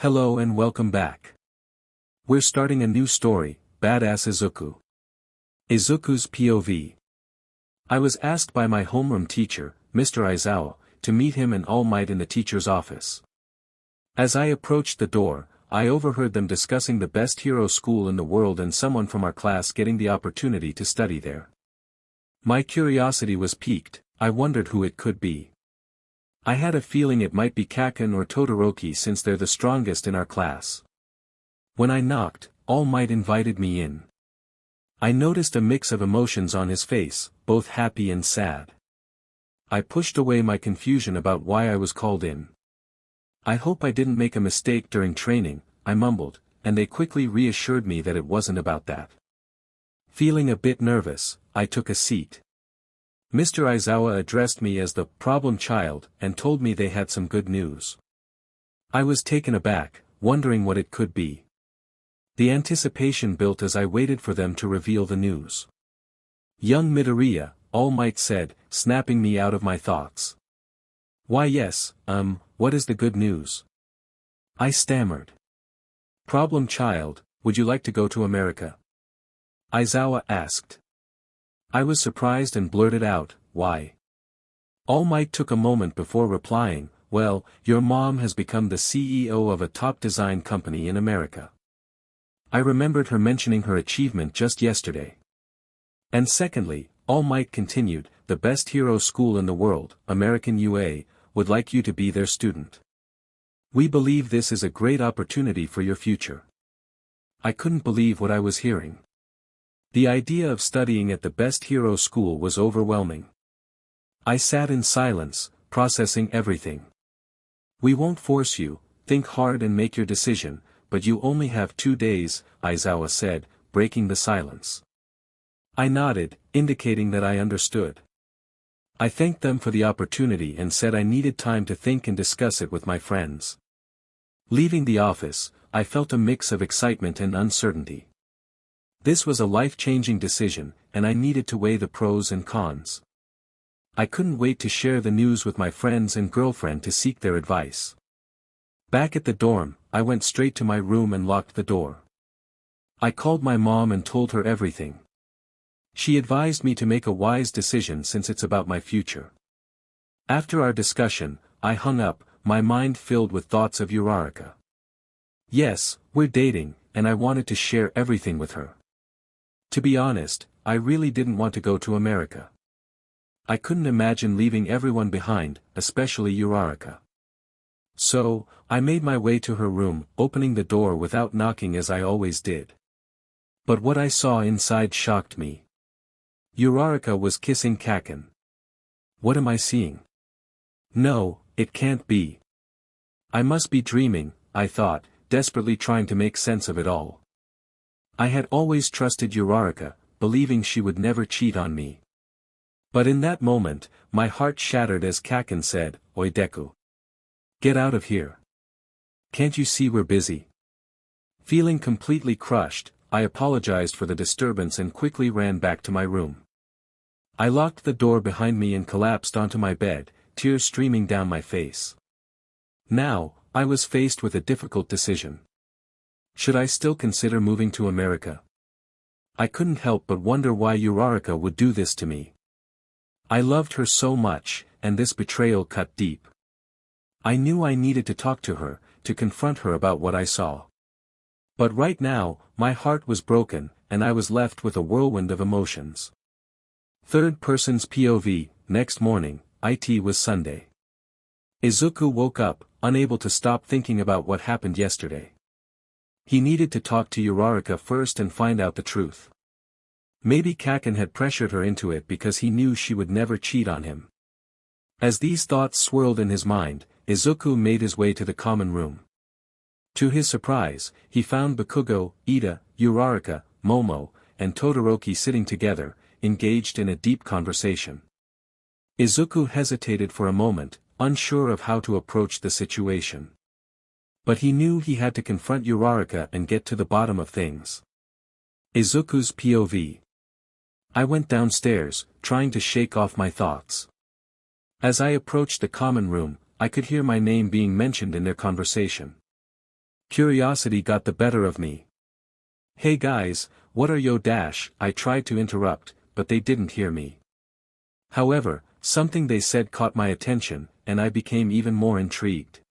Hello and welcome back. We're starting a new story, Badass Izuku. Izuku's POV. I was asked by my homeroom teacher, Mr. Izawa, to meet him and All Might in the teacher's office. As I approached the door, I overheard them discussing the best hero school in the world and someone from our class getting the opportunity to study there. My curiosity was piqued. I wondered who it could be. I had a feeling it might be Kaken or Todoroki since they're the strongest in our class. When I knocked, All Might invited me in. I noticed a mix of emotions on his face, both happy and sad. I pushed away my confusion about why I was called in. I hope I didn't make a mistake during training, I mumbled, and they quickly reassured me that it wasn't about that. Feeling a bit nervous, I took a seat. Mr. Izawa addressed me as the problem child and told me they had some good news. I was taken aback, wondering what it could be. The anticipation built as I waited for them to reveal the news. Young Midoriya, All Might said, snapping me out of my thoughts. Why yes, what is the good news? I stammered. Problem child, would you like to go to America? Izawa asked. I was surprised and blurted out, why? All Might took a moment before replying, well, your mom has become the CEO of a top design company in America. I remembered her mentioning her achievement just yesterday. And secondly, All Might continued, the best hero school in the world, American UA, would like you to be their student. We believe this is a great opportunity for your future. I couldn't believe what I was hearing. The idea of studying at the best hero school was overwhelming. I sat in silence, processing everything. We won't force you, think hard and make your decision, but you only have 2 days, Izawa said, breaking the silence. I nodded, indicating that I understood. I thanked them for the opportunity and said I needed time to think and discuss it with my friends. Leaving the office, I felt a mix of excitement and uncertainty. This was a life-changing decision, and I needed to weigh the pros and cons. I couldn't wait to share the news with my friends and girlfriend to seek their advice. Back at the dorm, I went straight to my room and locked the door. I called my mom and told her everything. She advised me to make a wise decision since it's about my future. After our discussion, I hung up, my mind filled with thoughts of Uraraka. Yes, we're dating, and I wanted to share everything with her. To be honest, I really didn't want to go to America. I couldn't imagine leaving everyone behind, especially Uraraka. So, I made my way to her room, opening the door without knocking as I always did. But what I saw inside shocked me. Uraraka was kissing Kaken. What am I seeing? No, it can't be. I must be dreaming, I thought, desperately trying to make sense of it all. I had always trusted Uraraka, believing she would never cheat on me. But in that moment, my heart shattered as Kaken said, Oi Deku. Get out of here. Can't you see we're busy? Feeling completely crushed, I apologized for the disturbance and quickly ran back to my room. I locked the door behind me and collapsed onto my bed, tears streaming down my face. Now, I was faced with a difficult decision. Should I still consider moving to America? I couldn't help but wonder why Uraraka would do this to me. I loved her so much, and this betrayal cut deep. I knew I needed to talk to her, to confront her about what I saw. But right now, my heart was broken, and I was left with a whirlwind of emotions. Third person's POV, next morning, it was Sunday. Izuku woke up, unable to stop thinking about what happened yesterday. He needed to talk to Uraraka first and find out the truth. Maybe Kaken had pressured her into it because he knew she would never cheat on him. As these thoughts swirled in his mind, Izuku made his way to the common room. To his surprise, he found Bakugo, Ida, Uraraka, Momo, and Todoroki sitting together, engaged in a deep conversation. Izuku hesitated for a moment, unsure of how to approach the situation. But he knew he had to confront Uraraka and get to the bottom of things. Izuku's POV. I went downstairs, trying to shake off my thoughts. As I approached the common room, I could hear my name being mentioned in their conversation. Curiosity got the better of me. Hey guys, what are yo dash? I tried to interrupt, but they didn't hear me. However, something they said caught my attention, and I became even more intrigued.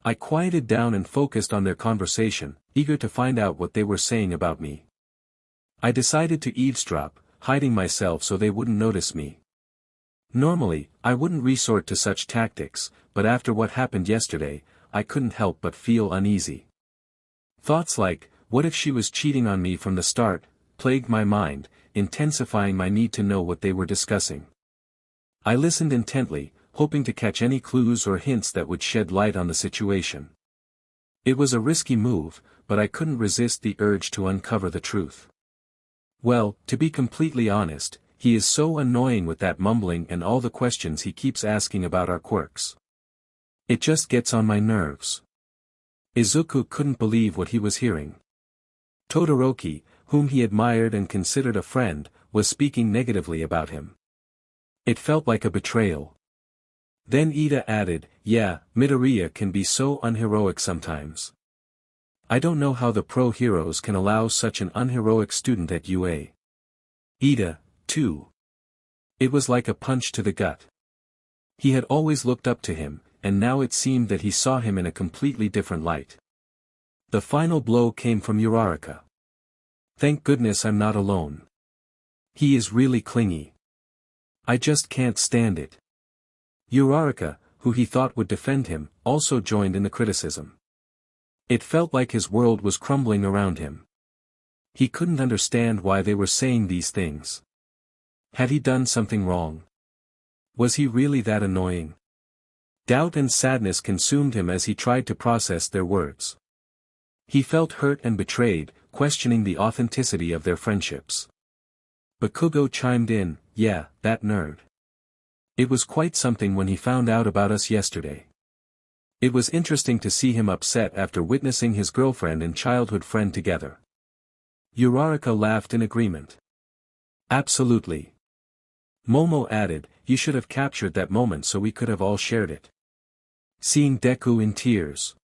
I quieted down and focused on their conversation, eager to find out what they were saying about me. I decided to eavesdrop, hiding myself so they wouldn't notice me. Normally, I wouldn't resort to such tactics, but after what happened yesterday, I couldn't help but feel uneasy. Thoughts like, what if she was cheating on me from the start, plagued my mind, intensifying my need to know what they were discussing. I listened intently, hoping to catch any clues or hints that would shed light on the situation. It was a risky move, but I couldn't resist the urge to uncover the truth. Well, to be completely honest, he is so annoying with that mumbling and all the questions he keeps asking about our quirks. It just gets on my nerves. Izuku couldn't believe what he was hearing. Todoroki, whom he admired and considered a friend, was speaking negatively about him. It felt like a betrayal. Then Ida added, yeah, Midoriya can be so unheroic sometimes. I don't know how the pro heroes can allow such an unheroic student at UA. Ida, too. It was like a punch to the gut. He had always looked up to him, and now it seemed that he saw him in a completely different light. The final blow came from Uraraka. Thank goodness I'm not alone. He is really clingy. I just can't stand it. Uraraka, who he thought would defend him, also joined in the criticism. It felt like his world was crumbling around him. He couldn't understand why they were saying these things. Had he done something wrong? Was he really that annoying? Doubt and sadness consumed him as he tried to process their words. He felt hurt and betrayed, questioning the authenticity of their friendships. Bakugo chimed in, yeah, that nerd. It was quite something when he found out about us yesterday. It was interesting to see him upset after witnessing his girlfriend and childhood friend together. Uraraka laughed in agreement. Absolutely. Momo added, you should have captured that moment so we could have all shared it. Seeing Deku in tears.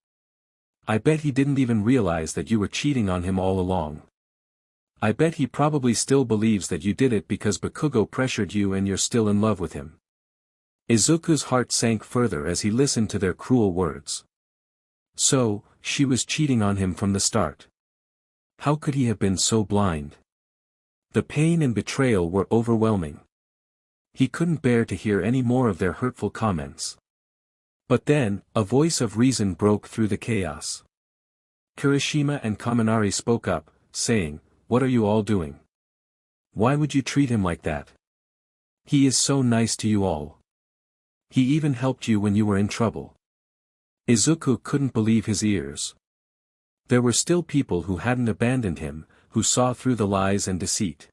I bet he didn't even realize that you were cheating on him all along. I bet he probably still believes that you did it because Bakugo pressured you and you're still in love with him. Izuku's heart sank further as he listened to their cruel words. So, she was cheating on him from the start. How could he have been so blind? The pain and betrayal were overwhelming. He couldn't bear to hear any more of their hurtful comments. But then, a voice of reason broke through the chaos. Kirishima and Kaminari spoke up, saying, what are you all doing? Why would you treat him like that? He is so nice to you all. He even helped you when you were in trouble. Izuku couldn't believe his ears. There were still people who hadn't abandoned him, who saw through the lies and deceit.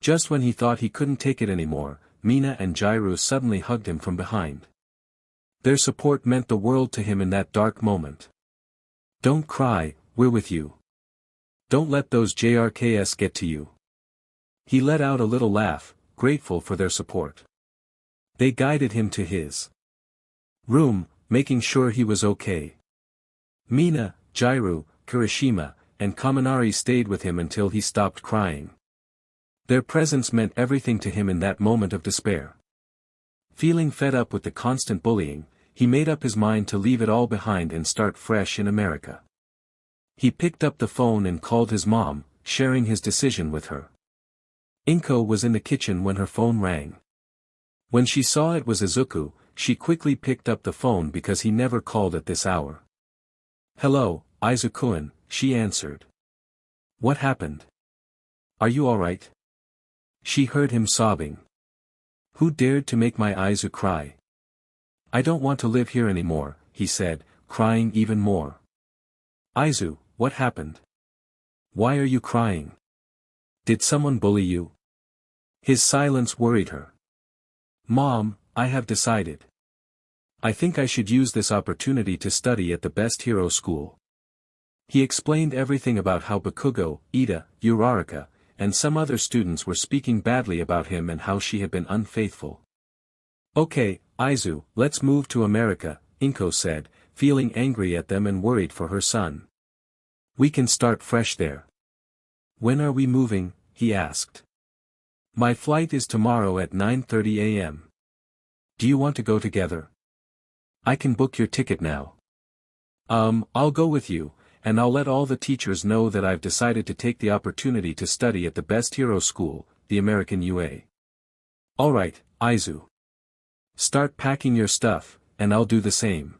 Just when he thought he couldn't take it anymore, Mina and Jairu suddenly hugged him from behind. Their support meant the world to him in that dark moment. Don't cry, we're with you. Don't let those JRKs get to you. He let out a little laugh, grateful for their support. They guided him to his room, making sure he was okay. Mina, Jairu, Kirishima, and Kaminari stayed with him until he stopped crying. Their presence meant everything to him in that moment of despair. Feeling fed up with the constant bullying, he made up his mind to leave it all behind and start fresh in America. He picked up the phone and called his mom, sharing his decision with her. Inko was in the kitchen when her phone rang. When she saw it was Izuku, she quickly picked up the phone because he never called at this hour. Hello, Izuku-kun, she answered. What happened? Are you alright? She heard him sobbing. Who dared to make my Izu cry? I don't want to live here anymore, he said, crying even more. Izu, what happened? Why are you crying? Did someone bully you? His silence worried her. Mom, I have decided. I think I should use this opportunity to study at the best hero school. He explained everything about how Bakugo, Ida, Uraraka, and some other students were speaking badly about him and how she had been unfaithful. Okay, Izu, let's move to America, Inko said, feeling angry at them and worried for her son. "We can start fresh there." "When are we moving?" he asked. "My flight is tomorrow at 9:30 a.m. Do you want to go together? I can book your ticket now." I'll go with you, and I'll let all the teachers know that I've decided to take the opportunity to study at the best hero school, the American UA. "Alright, Izu. Start packing your stuff, and I'll do the same.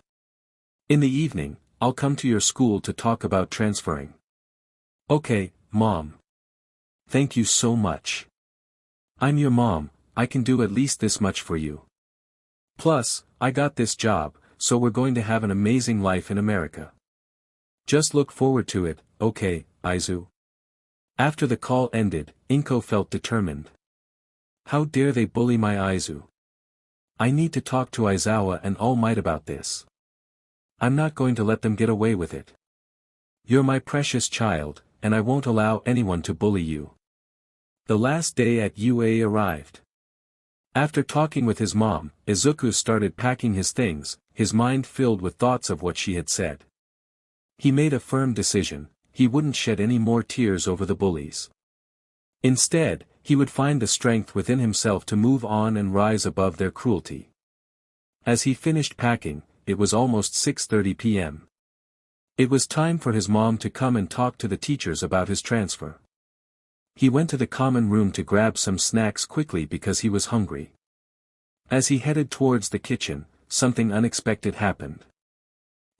In the evening, I'll come to your school to talk about transferring." "Okay, Mom. Thank you so much. I'm your mom, I can do at least this much for you. Plus, I got this job, so we're going to have an amazing life in America. Just look forward to it, okay, Izu?" After the call ended, Inko felt determined. How dare they bully my Izu? I need to talk to Aizawa and All Might about this. I'm not going to let them get away with it. You're my precious child, and I won't allow anyone to bully you. The last day at UA arrived. After talking with his mom, Izuku started packing his things, his mind filled with thoughts of what she had said. He made a firm decision: he wouldn't shed any more tears over the bullies. Instead, he would find the strength within himself to move on and rise above their cruelty. As he finished packing, it was almost 6:30 p.m. It was time for his mom to come and talk to the teachers about his transfer. He went to the common room to grab some snacks quickly because he was hungry. As he headed towards the kitchen, something unexpected happened.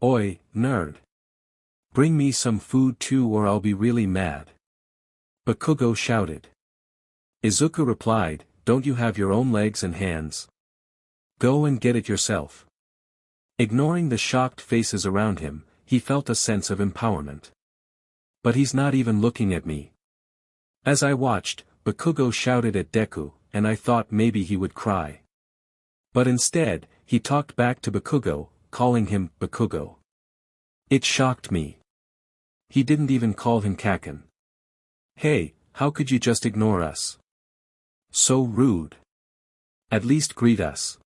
"Oi, nerd. Bring me some food too or I'll be really mad," Bakugo shouted. Izuku replied, "Don't you have your own legs and hands? Go and get it yourself." Ignoring the shocked faces around him, he felt a sense of empowerment. "But he's not even looking at me." As I watched, Bakugo shouted at Deku, and I thought maybe he would cry. But instead, he talked back to Bakugo, calling him Bakugo. It shocked me. He didn't even call him Kaken. "Hey, how could you just ignore us? So rude. At least greet us.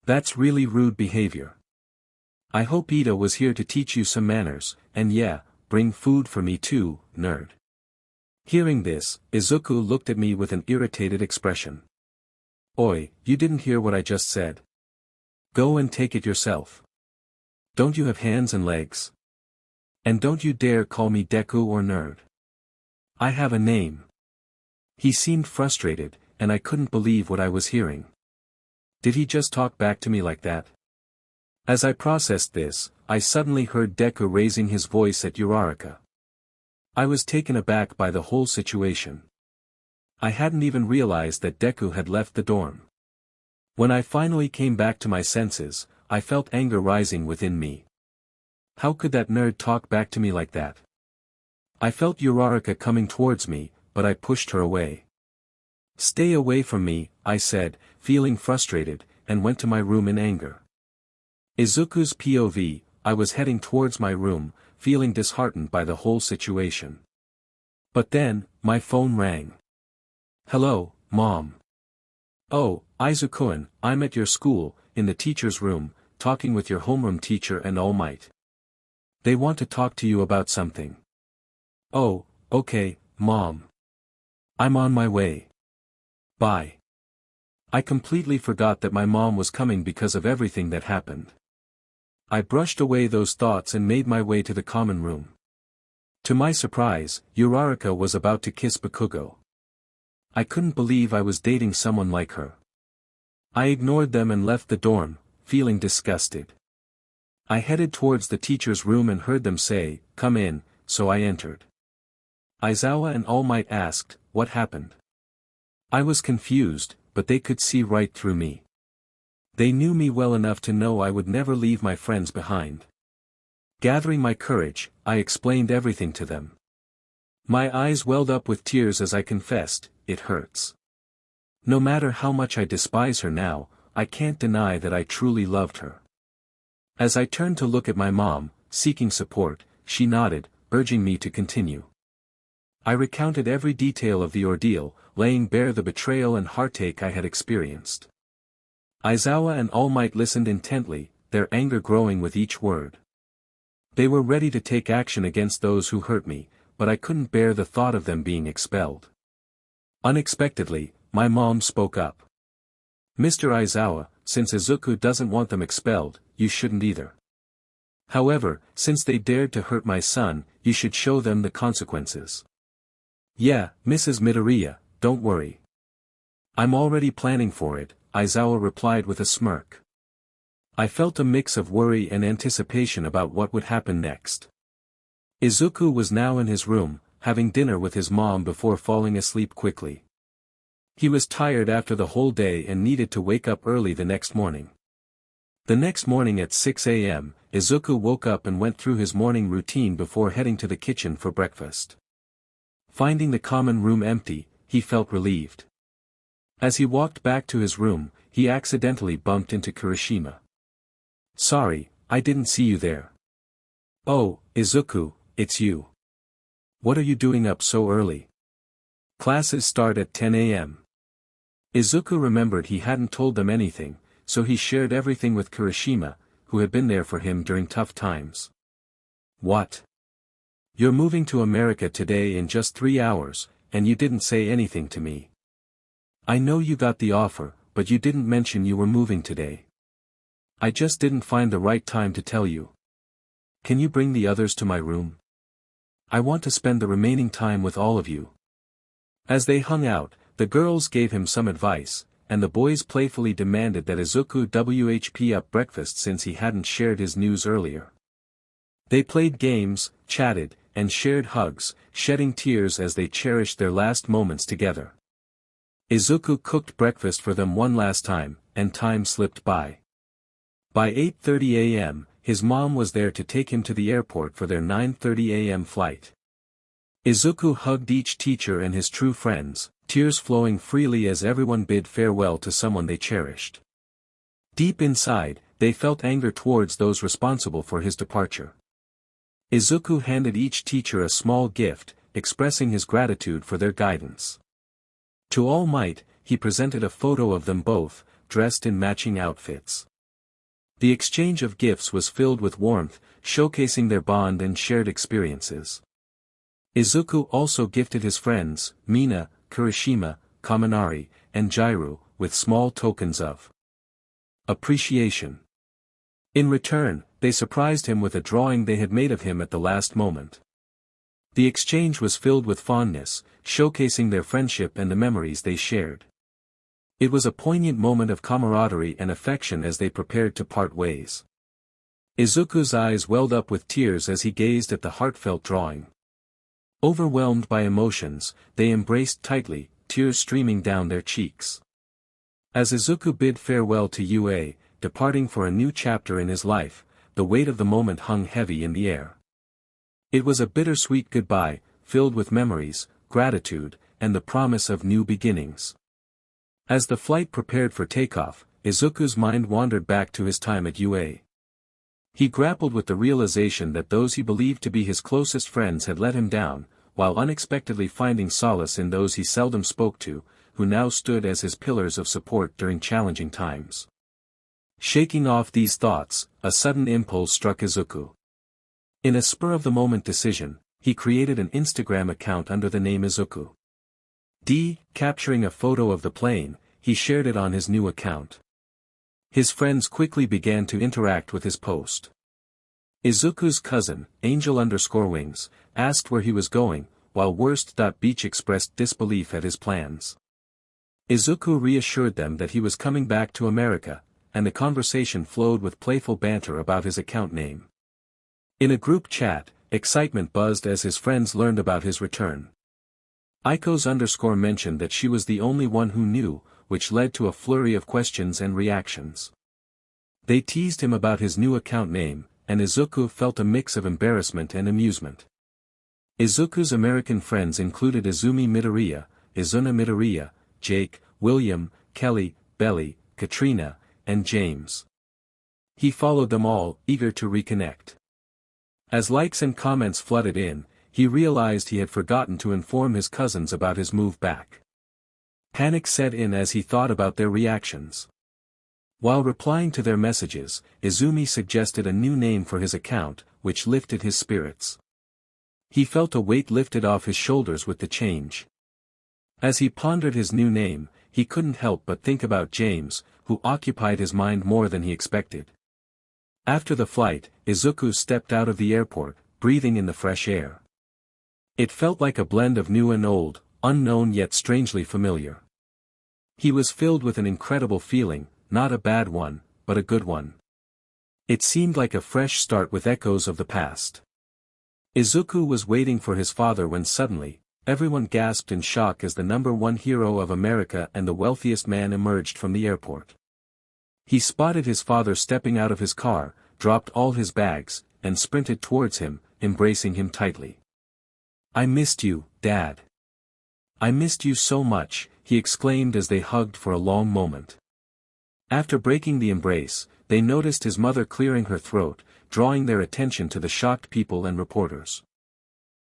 That's really rude behavior. I hope Ida was here to teach you some manners, and yeah, bring food for me too, nerd." Hearing this, Izuku looked at me with an irritated expression. "Oi, you didn't hear what I just said? Go and take it yourself. Don't you have hands and legs? And don't you dare call me Deku or nerd. I have a name." He seemed frustrated, and I couldn't believe what I was hearing. Did he just talk back to me like that? As I processed this, I suddenly heard Deku raising his voice at Uraraka. I was taken aback by the whole situation. I hadn't even realized that Deku had left the dorm. When I finally came back to my senses, I felt anger rising within me. How could that nerd talk back to me like that? I felt Uraraka coming towards me, but I pushed her away. "Stay away from me," I said, feeling frustrated, and went to my room in anger. Izuku's POV, I was heading towards my room, feeling disheartened by the whole situation. But then, my phone rang. "Hello, Mom." "Oh, Izuku-kun, I'm at your school, in the teacher's room, talking with your homeroom teacher and All Might. They want to talk to you about something." "Oh, okay, Mom. I'm on my way. Bye." I completely forgot that my mom was coming because of everything that happened. I brushed away those thoughts and made my way to the common room. To my surprise, Uraraka was about to kiss Bakugo. I couldn't believe I was dating someone like her. I ignored them and left the dorm, feeling disgusted. I headed towards the teacher's room and heard them say, "Come in," so I entered. Aizawa and All Might asked, "What happened?" I was confused, but they could see right through me. They knew me well enough to know I would never leave my friends behind. Gathering my courage, I explained everything to them. My eyes welled up with tears as I confessed, "It hurts. No matter how much I despise her now, I can't deny that I truly loved her." As I turned to look at my mom, seeking support, she nodded, urging me to continue. I recounted every detail of the ordeal, laying bare the betrayal and heartache I had experienced. Aizawa and All Might listened intently, their anger growing with each word. They were ready to take action against those who hurt me, but I couldn't bear the thought of them being expelled. Unexpectedly, my mom spoke up. "Mr. Izuku, since Izuku doesn't want them expelled, you shouldn't either. However, since they dared to hurt my son, you should show them the consequences." "Yeah, Mrs. Midoriya, don't worry. I'm already planning for it," Izuku replied with a smirk. I felt a mix of worry and anticipation about what would happen next. Izuku was now in his room, having dinner with his mom before falling asleep quickly. He was tired after the whole day and needed to wake up early the next morning. The next morning at 6 a.m., Izuku woke up and went through his morning routine before heading to the kitchen for breakfast. Finding the common room empty, he felt relieved. As he walked back to his room, he accidentally bumped into Kirishima. "Sorry, I didn't see you there." "Oh, Izuku, it's you. What are you doing up so early? Classes start at 10 a.m. Izuku remembered he hadn't told them anything, so he shared everything with Kirishima, who had been there for him during tough times. "What? You're moving to America today in just 3 hours, and you didn't say anything to me. I know you got the offer, but you didn't mention you were moving today. I just didn't find the right time to tell you. Can you bring the others to my room? I want to spend the remaining time with all of you." As they hung out, the girls gave him some advice, and the boys playfully demanded that Izuku WHP up breakfast since he hadn't shared his news earlier. They played games, chatted, and shared hugs, shedding tears as they cherished their last moments together. Izuku cooked breakfast for them one last time, and time slipped by. By 8:30 a.m., his mom was there to take him to the airport for their 9:30 a.m. flight. Izuku hugged each teacher and his true friends, tears flowing freely as everyone bid farewell to someone they cherished. Deep inside, they felt anger towards those responsible for his departure. Izuku handed each teacher a small gift, expressing his gratitude for their guidance. To All Might, he presented a photo of them both, dressed in matching outfits. The exchange of gifts was filled with warmth, showcasing their bond and shared experiences. Izuku also gifted his friends, Mina, Kirishima, Kaminari, and Jairu, with small tokens of appreciation. In return, they surprised him with a drawing they had made of him at the last moment. The exchange was filled with fondness, showcasing their friendship and the memories they shared. It was a poignant moment of camaraderie and affection as they prepared to part ways. Izuku's eyes welled up with tears as he gazed at the heartfelt drawing. Overwhelmed by emotions, they embraced tightly, tears streaming down their cheeks. As Izuku bid farewell to UA, departing for a new chapter in his life, the weight of the moment hung heavy in the air. It was a bittersweet goodbye, filled with memories, gratitude, and the promise of new beginnings. As the flight prepared for takeoff, Izuku's mind wandered back to his time at UA. He grappled with the realization that those he believed to be his closest friends had let him down, while unexpectedly finding solace in those he seldom spoke to, who now stood as his pillars of support during challenging times. Shaking off these thoughts, a sudden impulse struck Izuku. In a spur-of-the-moment decision, he created an Instagram account under the name Izuku. Capturing a photo of the plane, he shared it on his new account. His friends quickly began to interact with his post. Izuku's cousin, Angel_Wings, asked where he was going, while Worst.Beach expressed disbelief at his plans. Izuku reassured them that he was coming back to America, and the conversation flowed with playful banter about his account name. In a group chat, excitement buzzed as his friends learned about his return. Icos_ mentioned that she was the only one who knew, which led to a flurry of questions and reactions. They teased him about his new account name, and Izuku felt a mix of embarrassment and amusement. Izuku's American friends included Izumi Midoriya, Izuna Midoriya, Jake, William, Kelly, Belly, Katrina, and James. He followed them all, eager to reconnect. As likes and comments flooded in, he realized he had forgotten to inform his cousins about his move back. Panic set in as he thought about their reactions. While replying to their messages, Izumi suggested a new name for his account, which lifted his spirits. He felt a weight lifted off his shoulders with the change. As he pondered his new name, he couldn't help but think about James, who occupied his mind more than he expected. After the flight, Izuku stepped out of the airport, breathing in the fresh air. It felt like a blend of new and old, unknown yet strangely familiar. He was filled with an incredible feeling, not a bad one, but a good one. It seemed like a fresh start with echoes of the past. Izuku was waiting for his father when suddenly, everyone gasped in shock as the #1 hero of America and the wealthiest man emerged from the airport. He spotted his father stepping out of his car, dropped all his bags, and sprinted towards him, embracing him tightly. "I missed you, Dad. I missed you so much," he exclaimed as they hugged for a long moment. After breaking the embrace, they noticed his mother clearing her throat, drawing their attention to the shocked people and reporters.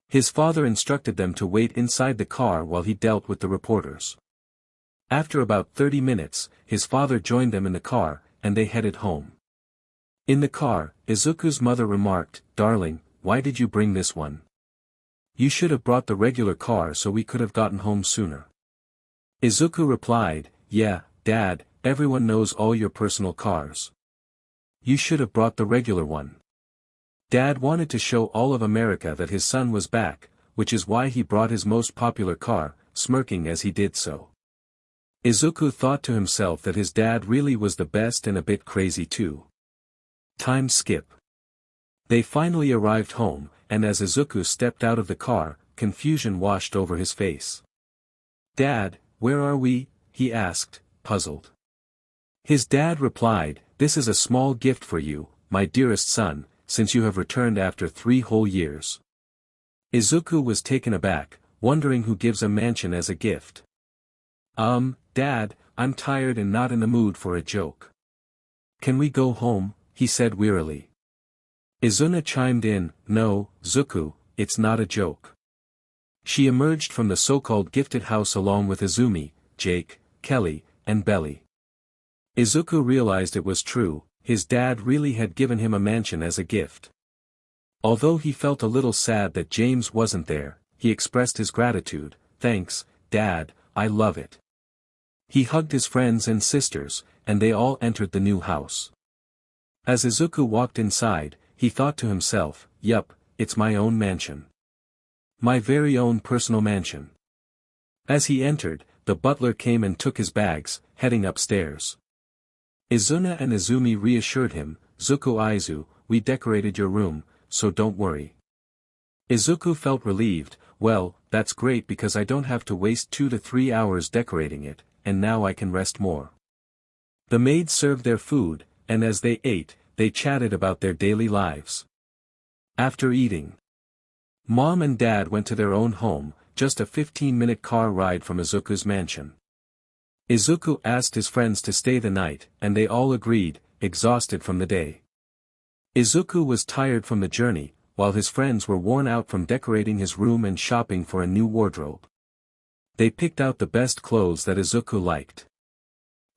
His father instructed them to wait inside the car while he dealt with the reporters. After about 30 minutes, his father joined them in the car, and they headed home. In the car, Izuku's mother remarked, "Darling, why did you bring this one? You should have brought the regular car so we could have gotten home sooner." Izuku replied, "Yeah, Dad, everyone knows all your personal cars. You should have brought the regular one." Dad wanted to show all of America that his son was back, which is why he brought his most popular car, smirking as he did so. Izuku thought to himself that his dad really was the best and a bit crazy too. Time skip. They finally arrived home, and as Izuku stepped out of the car, confusion washed over his face. "Dad, where are we?" he asked, puzzled. His dad replied, "This is a small gift for you, my dearest son, since you have returned after 3 whole years." Izuku was taken aback, wondering who gives a mansion as a gift. Dad, I'm tired and not in the mood for a joke. Can we go home?" he said wearily. Izuna chimed in, "No, Zuku, it's not a joke." She emerged from the so-called gifted house along with Izumi, Jake, Kelly, and Belly. Izuku realized it was true, his dad really had given him a mansion as a gift. Although he felt a little sad that James wasn't there, he expressed his gratitude, "Thanks, Dad, I love it." He hugged his friends and sisters, and they all entered the new house. As Izuku walked inside, he thought to himself, "Yup, it's my own mansion. My very own personal mansion." As he entered, the butler came and took his bags, heading upstairs. Izuna and Izumi reassured him, "Zuku Aizu, we decorated your room, so don't worry." Izuku felt relieved, "Well, that's great because I don't have to waste 2 to 3 hours decorating it, and now I can rest more." The maids served their food, and as they ate, they chatted about their daily lives. After eating, Mom and Dad went to their own home, just a 15-minute car ride from Izuku's mansion. Izuku asked his friends to stay the night, and they all agreed, exhausted from the day. Izuku was tired from the journey, while his friends were worn out from decorating his room and shopping for a new wardrobe. They picked out the best clothes that Izuku liked.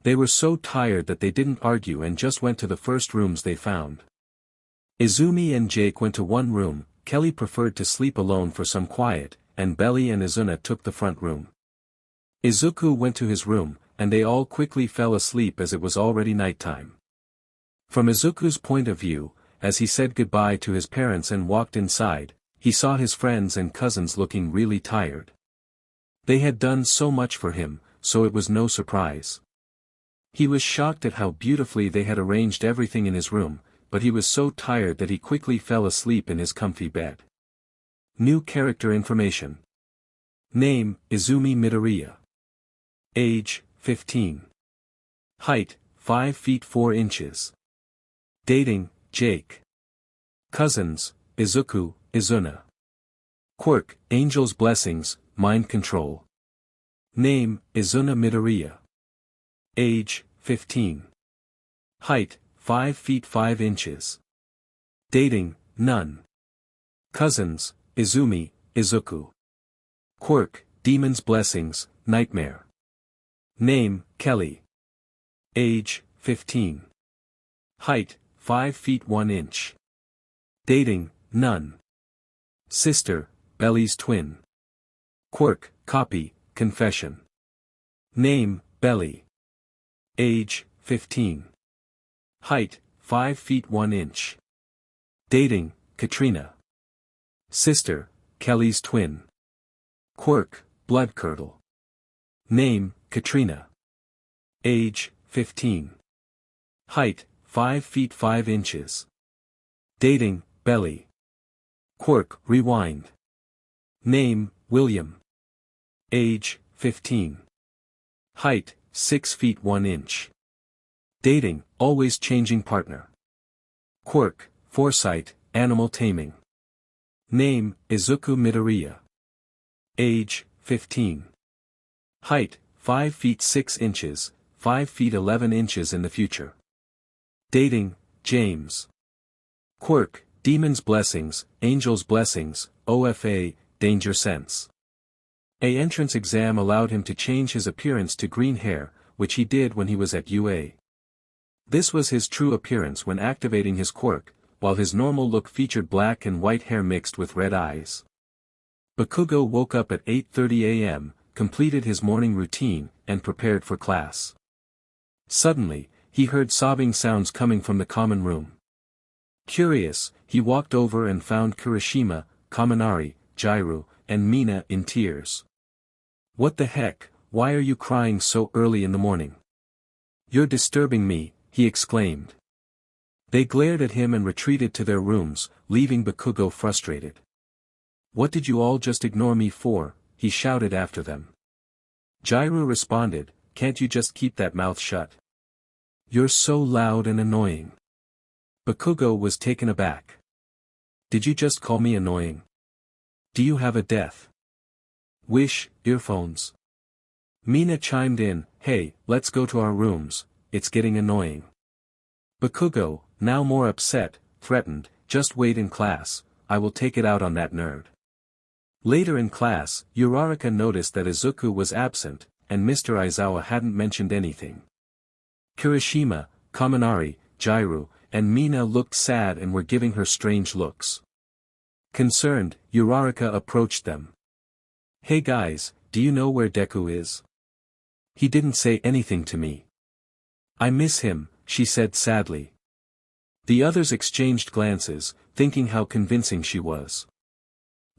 They were so tired that they didn't argue and just went to the first rooms they found. Izumi and Jake went to one room, Kelly preferred to sleep alone for some quiet, and Belly and Izuna took the front room. Izuku went to his room, and they all quickly fell asleep as it was already nighttime. From Izuku's point of view, as he said goodbye to his parents and walked inside, he saw his friends and cousins looking really tired. They had done so much for him, so it was no surprise. He was shocked at how beautifully they had arranged everything in his room, but he was so tired that he quickly fell asleep in his comfy bed. New character information. Name, Izumi Midoriya. Age, 15. Height, 5 feet 4 inches. Dating, Jake. Cousins, Izuku, Izuna. Quirk, Angel's Blessings, Mind Control. Name, Izuna Midoriya. Age, 15. Height, 5 feet 5 inches. Dating, none. Cousins, Izumi, Izuku. Quirk, Demon's Blessings, Nightmare. Name, Kelly. Age, 15. Height, 5 feet 1 inch. Dating, none. Sister, Belly's twin. Quirk, copy, confession. Name, Belly. Age, 15. Height, 5 feet 1 inch. Dating, Katrina. Sister, Kelly's twin. Quirk, Bloodcurdle. Name, Katrina. Age, 15. Height, 5 feet 5 inches. Dating, Belly. Quirk, Rewind. Name, William. Age, 15. Height, 6 feet 1 inch. Dating, always changing partner. Quirk, Foresight, animal taming. Name, Izuku Midoriya. Age, 15. Height, 5 feet 6 inches, 5 feet 11 inches in the future. Dating, James. Quirk, Demon's Blessings, Angel's Blessings, OFA, Danger Sense. A entrance exam allowed him to change his appearance to green hair, which he did when he was at UA. This was his true appearance when activating his quirk, while his normal look featured black and white hair mixed with red eyes. Bakugo woke up at 8:30 a.m., completed his morning routine, and prepared for class. Suddenly, he heard sobbing sounds coming from the common room. Curious, he walked over and found Kirishima, Kaminari, Jairu, and Mina in tears. "What the heck, why are you crying so early in the morning? You're disturbing me," he exclaimed. They glared at him and retreated to their rooms, leaving Bakugo frustrated. "What did you all just ignore me for?" he shouted after them. Jairu responded, "Can't you just keep that mouth shut? You're so loud and annoying." Bakugo was taken aback. "Did you just call me annoying? Do you have a death wish, earphones?" Mina chimed in, "Hey, let's go to our rooms, it's getting annoying." Bakugo, now more upset, threatened, "Just wait in class, I will take it out on that nerd." Later in class, Uraraka noticed that Izuku was absent, and Mr. Aizawa hadn't mentioned anything. Kirishima, Kaminari, Jairu, and Mina looked sad and were giving her strange looks. Concerned, Uraraka approached them. "Hey guys, do you know where Deku is? He didn't say anything to me." "I miss him," she said sadly. The others exchanged glances, thinking how convincing she was.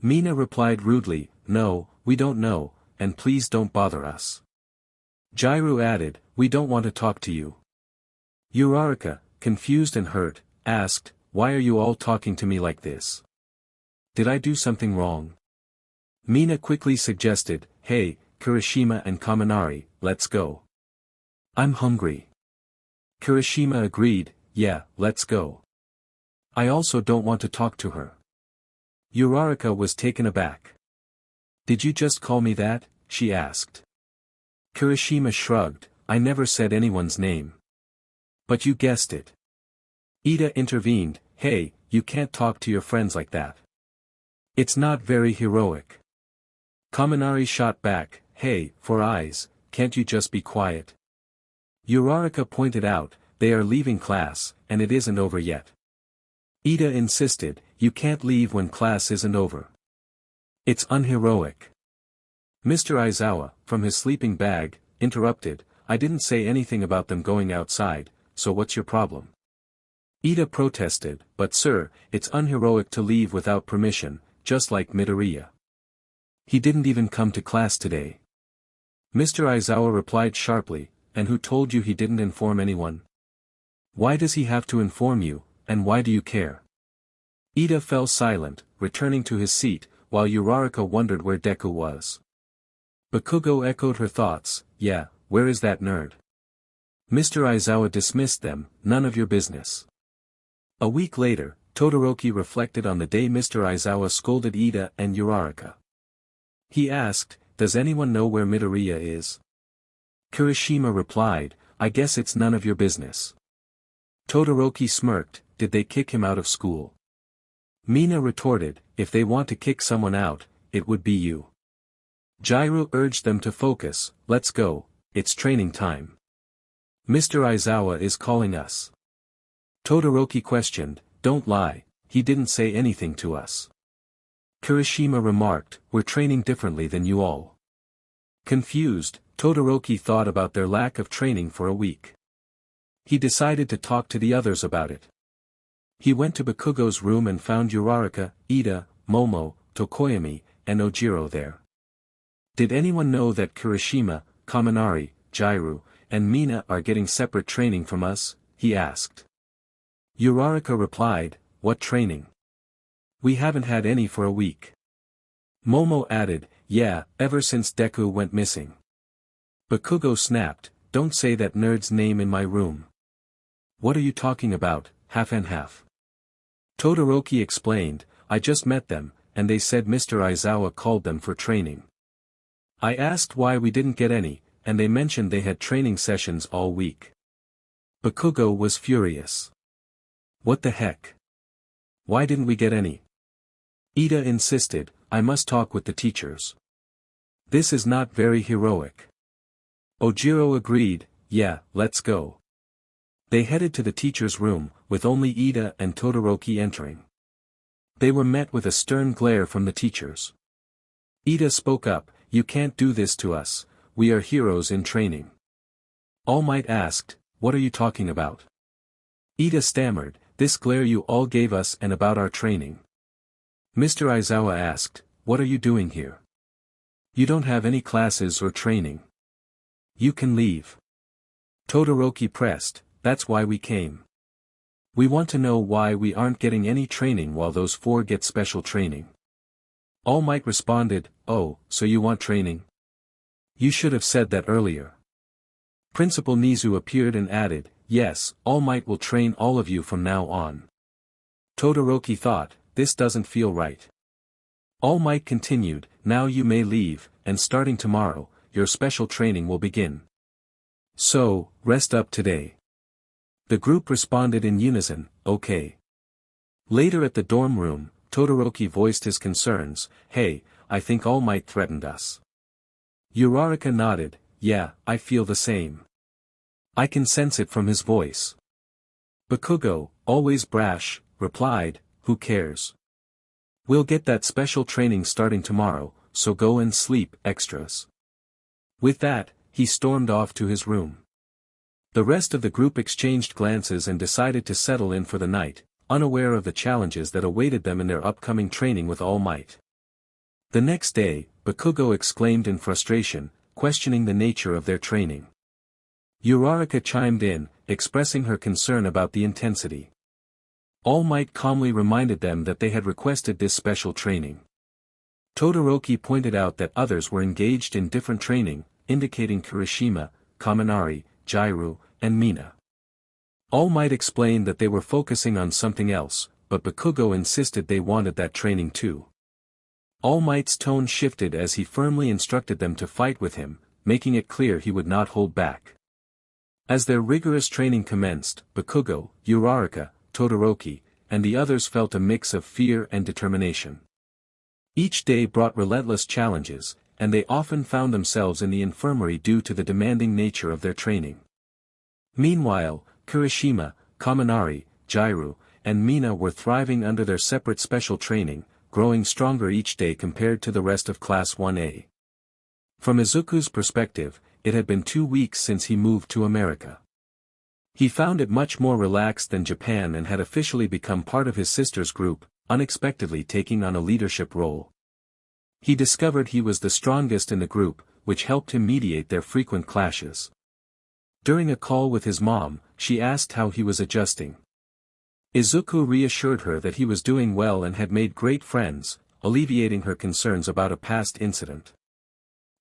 Mina replied rudely, "No, we don't know, and please don't bother us." Jairu added, "We don't want to talk to you." Uraraka, confused and hurt, asked, "Why are you all talking to me like this? Did I do something wrong?" Mina quickly suggested, "Hey, Kirishima and Kaminari, let's go. I'm hungry." Kirishima agreed, "Yeah, let's go. I also don't want to talk to her." Uraraka was taken aback. "Did you just call me that?" she asked. Kirishima shrugged, "I never said anyone's name." "But you guessed it." Ida intervened, "Hey, you can't talk to your friends like that. It's not very heroic." Kaminari shot back, "Hey, Four Eyes, can't you just be quiet?" Uraraka pointed out, "They are leaving class, and it isn't over yet." Ida insisted, "You can't leave when class isn't over. It's unheroic." Mr. Aizawa, from his sleeping bag, interrupted, "I didn't say anything about them going outside, so what's your problem?" Ida protested, "But sir, it's unheroic to leave without permission, just like Midoriya. He didn't even come to class today." Mr. Aizawa replied sharply, "And who told you he didn't inform anyone? Why does he have to inform you, and why do you care?" Ida fell silent, returning to his seat, while Uraraka wondered where Deku was. Bakugo echoed her thoughts, "Yeah, where is that nerd?" Mr. Aizawa dismissed them, "None of your business." A week later, Todoroki reflected on the day Mr. Aizawa scolded Ida and Uraraka. He asked, "Does anyone know where Midoriya is?" Kirishima replied, "I guess it's none of your business." Todoroki smirked, "Did they kick him out of school?" Mina retorted, "If they want to kick someone out, it would be you." Jairu urged them to focus, "Let's go, it's training time." Mr. Izuku is calling us. Todoroki questioned, don't lie, he didn't say anything to us. Kirishima remarked, we're training differently than you all. Confused, Todoroki thought about their lack of training for a week. He decided to talk to the others about it. He went to Bakugo's room and found Uraraka, Ida, Momo, Tokoyami, and Ojiro there. Did anyone know that Kirishima, Kaminari, Jiraiya, and Mina are getting separate training from us? He asked. Uraraka replied, what training? We haven't had any for a week. Momo added, yeah, ever since Deku went missing. Bakugo snapped, don't say that nerd's name in my room. What are you talking about, half and half? Todoroki explained, I just met them, and they said Mr. Izuku called them for training. I asked why we didn't get any, and they mentioned they had training sessions all week. Bakugo was furious. What the heck? Why didn't we get any? Ida insisted, I must talk with the teachers. This is not very heroic. Ojiro agreed, yeah, let's go. They headed to the teacher's room, with only Ida and Todoroki entering. They were met with a stern glare from the teachers. Ida spoke up, you can't do this to us, we are heroes in training. All Might asked, what are you talking about? Ida stammered, this glare you all gave us and about our training. Mr. Izuku asked, what are you doing here? You don't have any classes or training. You can leave. Todoroki pressed, that's why we came. We want to know why we aren't getting any training while those four get special training. All Might responded, oh, so you want training? You should have said that earlier. Principal Nizu appeared and added, yes, All Might will train all of you from now on. Todoroki thought, this doesn't feel right. All Might continued, now you may leave, and starting tomorrow, your special training will begin. So, rest up today. The group responded in unison, okay. Later at the dorm room, Todoroki voiced his concerns, hey, I think All Might threatened us. Uraraka nodded, yeah, I feel the same. I can sense it from his voice. Bakugo, always brash, replied, who cares? We'll get that special training starting tomorrow, so go and sleep, extras. With that, he stormed off to his room. The rest of the group exchanged glances and decided to settle in for the night, unaware of the challenges that awaited them in their upcoming training with All Might. The next day, Bakugo exclaimed in frustration, questioning the nature of their training. Uraraka chimed in, expressing her concern about the intensity. All Might calmly reminded them that they had requested this special training. Todoroki pointed out that others were engaged in different training, indicating Kirishima, Kaminari, Jiraiya, and Mina. All Might explained that they were focusing on something else, but Bakugo insisted they wanted that training too. All Might's tone shifted as he firmly instructed them to fight with him, making it clear he would not hold back. As their rigorous training commenced, Bakugo, Uraraka, Todoroki, and the others felt a mix of fear and determination. Each day brought relentless challenges, and they often found themselves in the infirmary due to the demanding nature of their training. Meanwhile, Kirishima, Kaminari, Jiraiya, and Mina were thriving under their separate special training, growing stronger each day compared to the rest of Class 1A. From Izuku's perspective, it had been 2 weeks since he moved to America. He found it much more relaxed than Japan and had officially become part of his sister's group, unexpectedly taking on a leadership role. He discovered he was the strongest in the group, which helped him mediate their frequent clashes. During a call with his mom, she asked how he was adjusting. Izuku reassured her that he was doing well and had made great friends, alleviating her concerns about a past incident.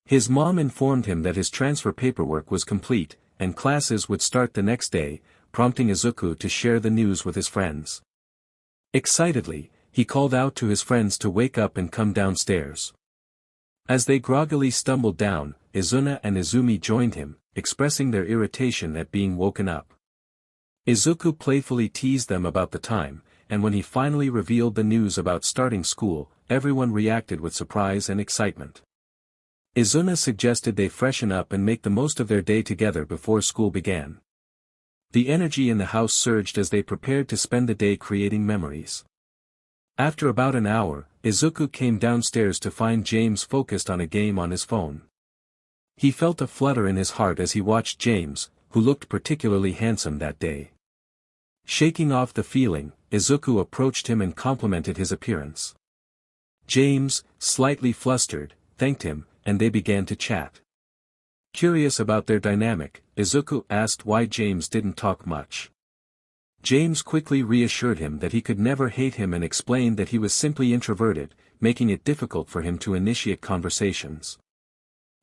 His mom informed him that his transfer paperwork was complete, and classes would start the next day, prompting Izuku to share the news with his friends. Excitedly, he called out to his friends to wake up and come downstairs. As they groggily stumbled down, Izuna and Izumi joined him, expressing their irritation at being woken up. Izuku playfully teased them about the time, and when he finally revealed the news about starting school, everyone reacted with surprise and excitement. Izuna suggested they freshen up and make the most of their day together before school began. The energy in the house surged as they prepared to spend the day creating memories. After about an hour, Izuku came downstairs to find James focused on a game on his phone. He felt a flutter in his heart as he watched James, who looked particularly handsome that day. Shaking off the feeling, Izuku approached him and complimented his appearance. James, slightly flustered, thanked him, and they began to chat. Curious about their dynamic, Izuku asked why James didn't talk much. James quickly reassured him that he could never hate him and explained that he was simply introverted, making it difficult for him to initiate conversations.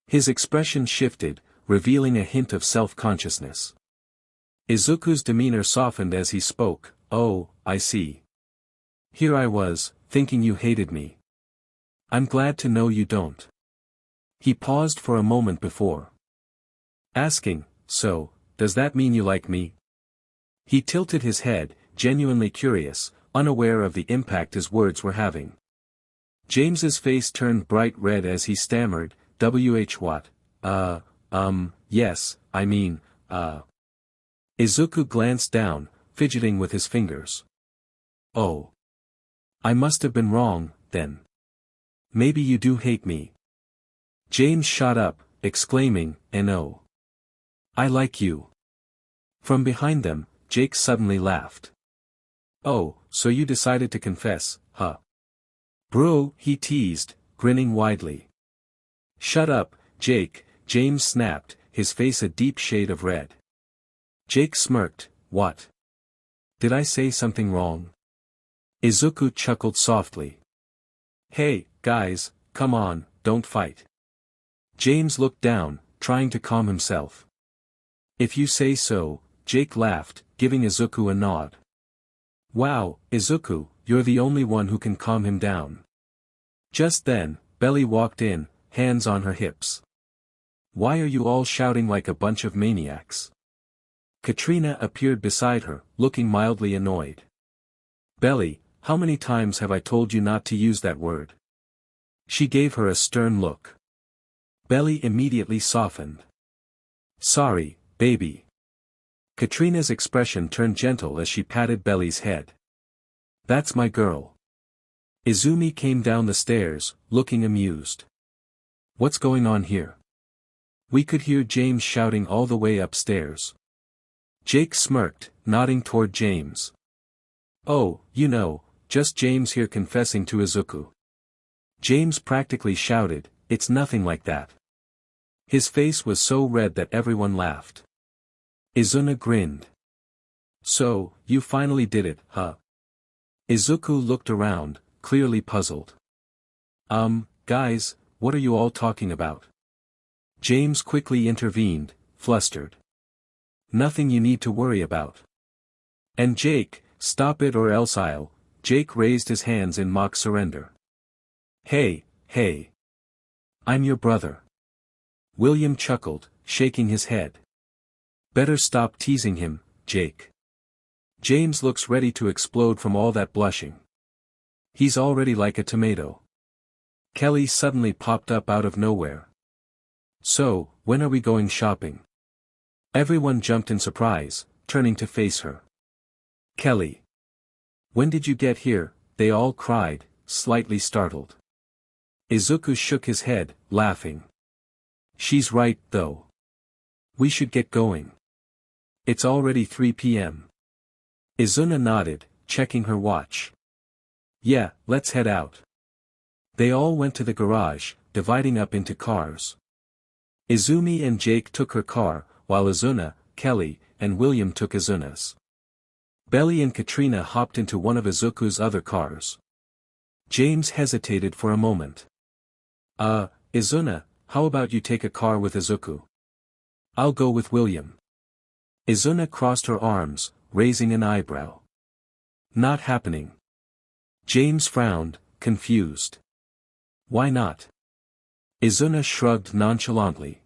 His expression shifted, revealing a hint of self-consciousness. Izuku's demeanor softened as he spoke. "Oh, I see. Here I was, thinking you hated me. I'm glad to know you don't." He paused for a moment before asking, "So, does that mean you like me?" He tilted his head, genuinely curious, unaware of the impact his words were having. James's face turned bright red as he stammered, what? Yes, I mean, Izuku glanced down, fidgeting with his fingers. "Oh. I must have been wrong, then. Maybe you do hate me." James shot up, exclaiming, "No. I like you." From behind them, Jake suddenly laughed. "Oh, so you decided to confess, huh? Bro," he teased, grinning widely. "Shut up, Jake," James snapped, his face a deep shade of red. Jake smirked. "What? Did I say something wrong?" Izuku chuckled softly. "Hey, guys, come on, don't fight." James looked down, trying to calm himself. "If you say so," Jake laughed, giving Izuku a nod. "Wow, Izuku, you're the only one who can calm him down." Just then, Belly walked in, hands on her hips. "Why are you all shouting like a bunch of maniacs?" Katrina appeared beside her, looking mildly annoyed. "Belly, how many times have I told you not to use that word?" She gave her a stern look. Belly immediately softened. "Sorry, baby." Katrina's expression turned gentle as she patted Belly's head. "That's my girl." Izumi came down the stairs, looking amused. "What's going on here?" We could hear James shouting all the way upstairs. Jake smirked, nodding toward James. "Oh, just James here confessing to Izuku." James practically shouted, "It's nothing like that." His face was so red that everyone laughed. Izuna grinned. "So, you finally did it, huh?" Izuku looked around, clearly puzzled. Guys, what are you all talking about?" James quickly intervened, flustered. "Nothing you need to worry about." "And Jake, stop it or else I'll." Jake raised his hands in mock surrender. Hey. I'm your brother." William chuckled, shaking his head. "Better stop teasing him, Jake. James looks ready to explode from all that blushing. He's already like a tomato." Kelly suddenly popped up out of nowhere. "So, when are we going shopping?" Everyone jumped in surprise, turning to face her. "Kelly. When did you get here?" they all cried, slightly startled. Izuku shook his head, laughing. "She's right, though. We should get going. It's already 3 p.m. Izuna nodded, checking her watch. "Yeah, let's head out." They all went to the garage, dividing up into cars. Izumi and Jake took her car, while Izuna, Kelly, and William took Izuna's. Belly and Katrina hopped into one of Izuku's other cars. James hesitated for a moment. Izuna, how about you take a car with Izuku? I'll go with William." Izuna crossed her arms, raising an eyebrow. "Not happening." James frowned, confused. "Why not?" Izuna shrugged nonchalantly.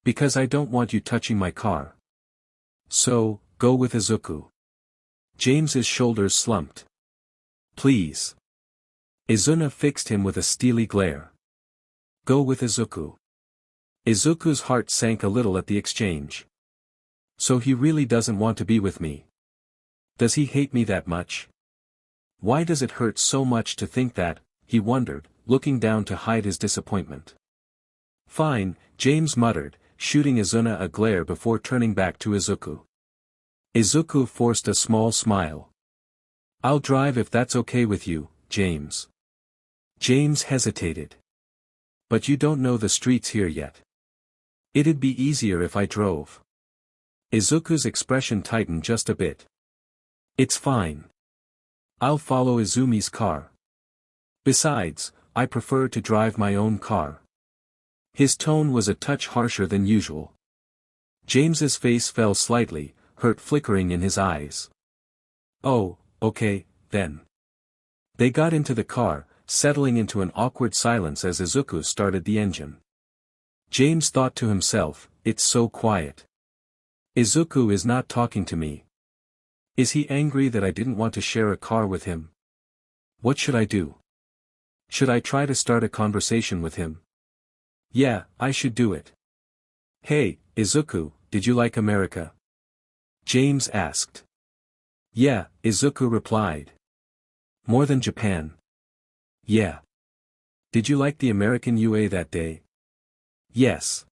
"Because I don't want you touching my car." "So, go with Izuku." James's shoulders slumped. "Please." Izuna fixed him with a steely glare. "Go with Izuku." Izuku's heart sank a little at the exchange. So he really doesn't want to be with me. Does he hate me that much? Why does it hurt so much to think that, he wondered, looking down to hide his disappointment. Fine, James muttered, shooting Izuna a glare before turning back to Izuku. Izuku forced a small smile. I'll drive if that's okay with you, James. James hesitated. But you don't know the streets here yet. It'd be easier if I drove. Izuku's expression tightened just a bit. It's fine. I'll follow Izumi's car. Besides, I prefer to drive my own car. His tone was a touch harsher than usual. James's face fell slightly, hurt flickering in his eyes. Oh, okay, then. They got into the car, settling into an awkward silence as Izuku started the engine. James thought to himself, it's so quiet. Izuku is not talking to me. Is he angry that I didn't want to share a car with him? What should I do? Should I try to start a conversation with him? Yeah, I should do it. Hey, Izuku, did you like America? James asked. Yeah, Izuku replied. More than Japan? Yeah. Did you like the American UA that day? Yes.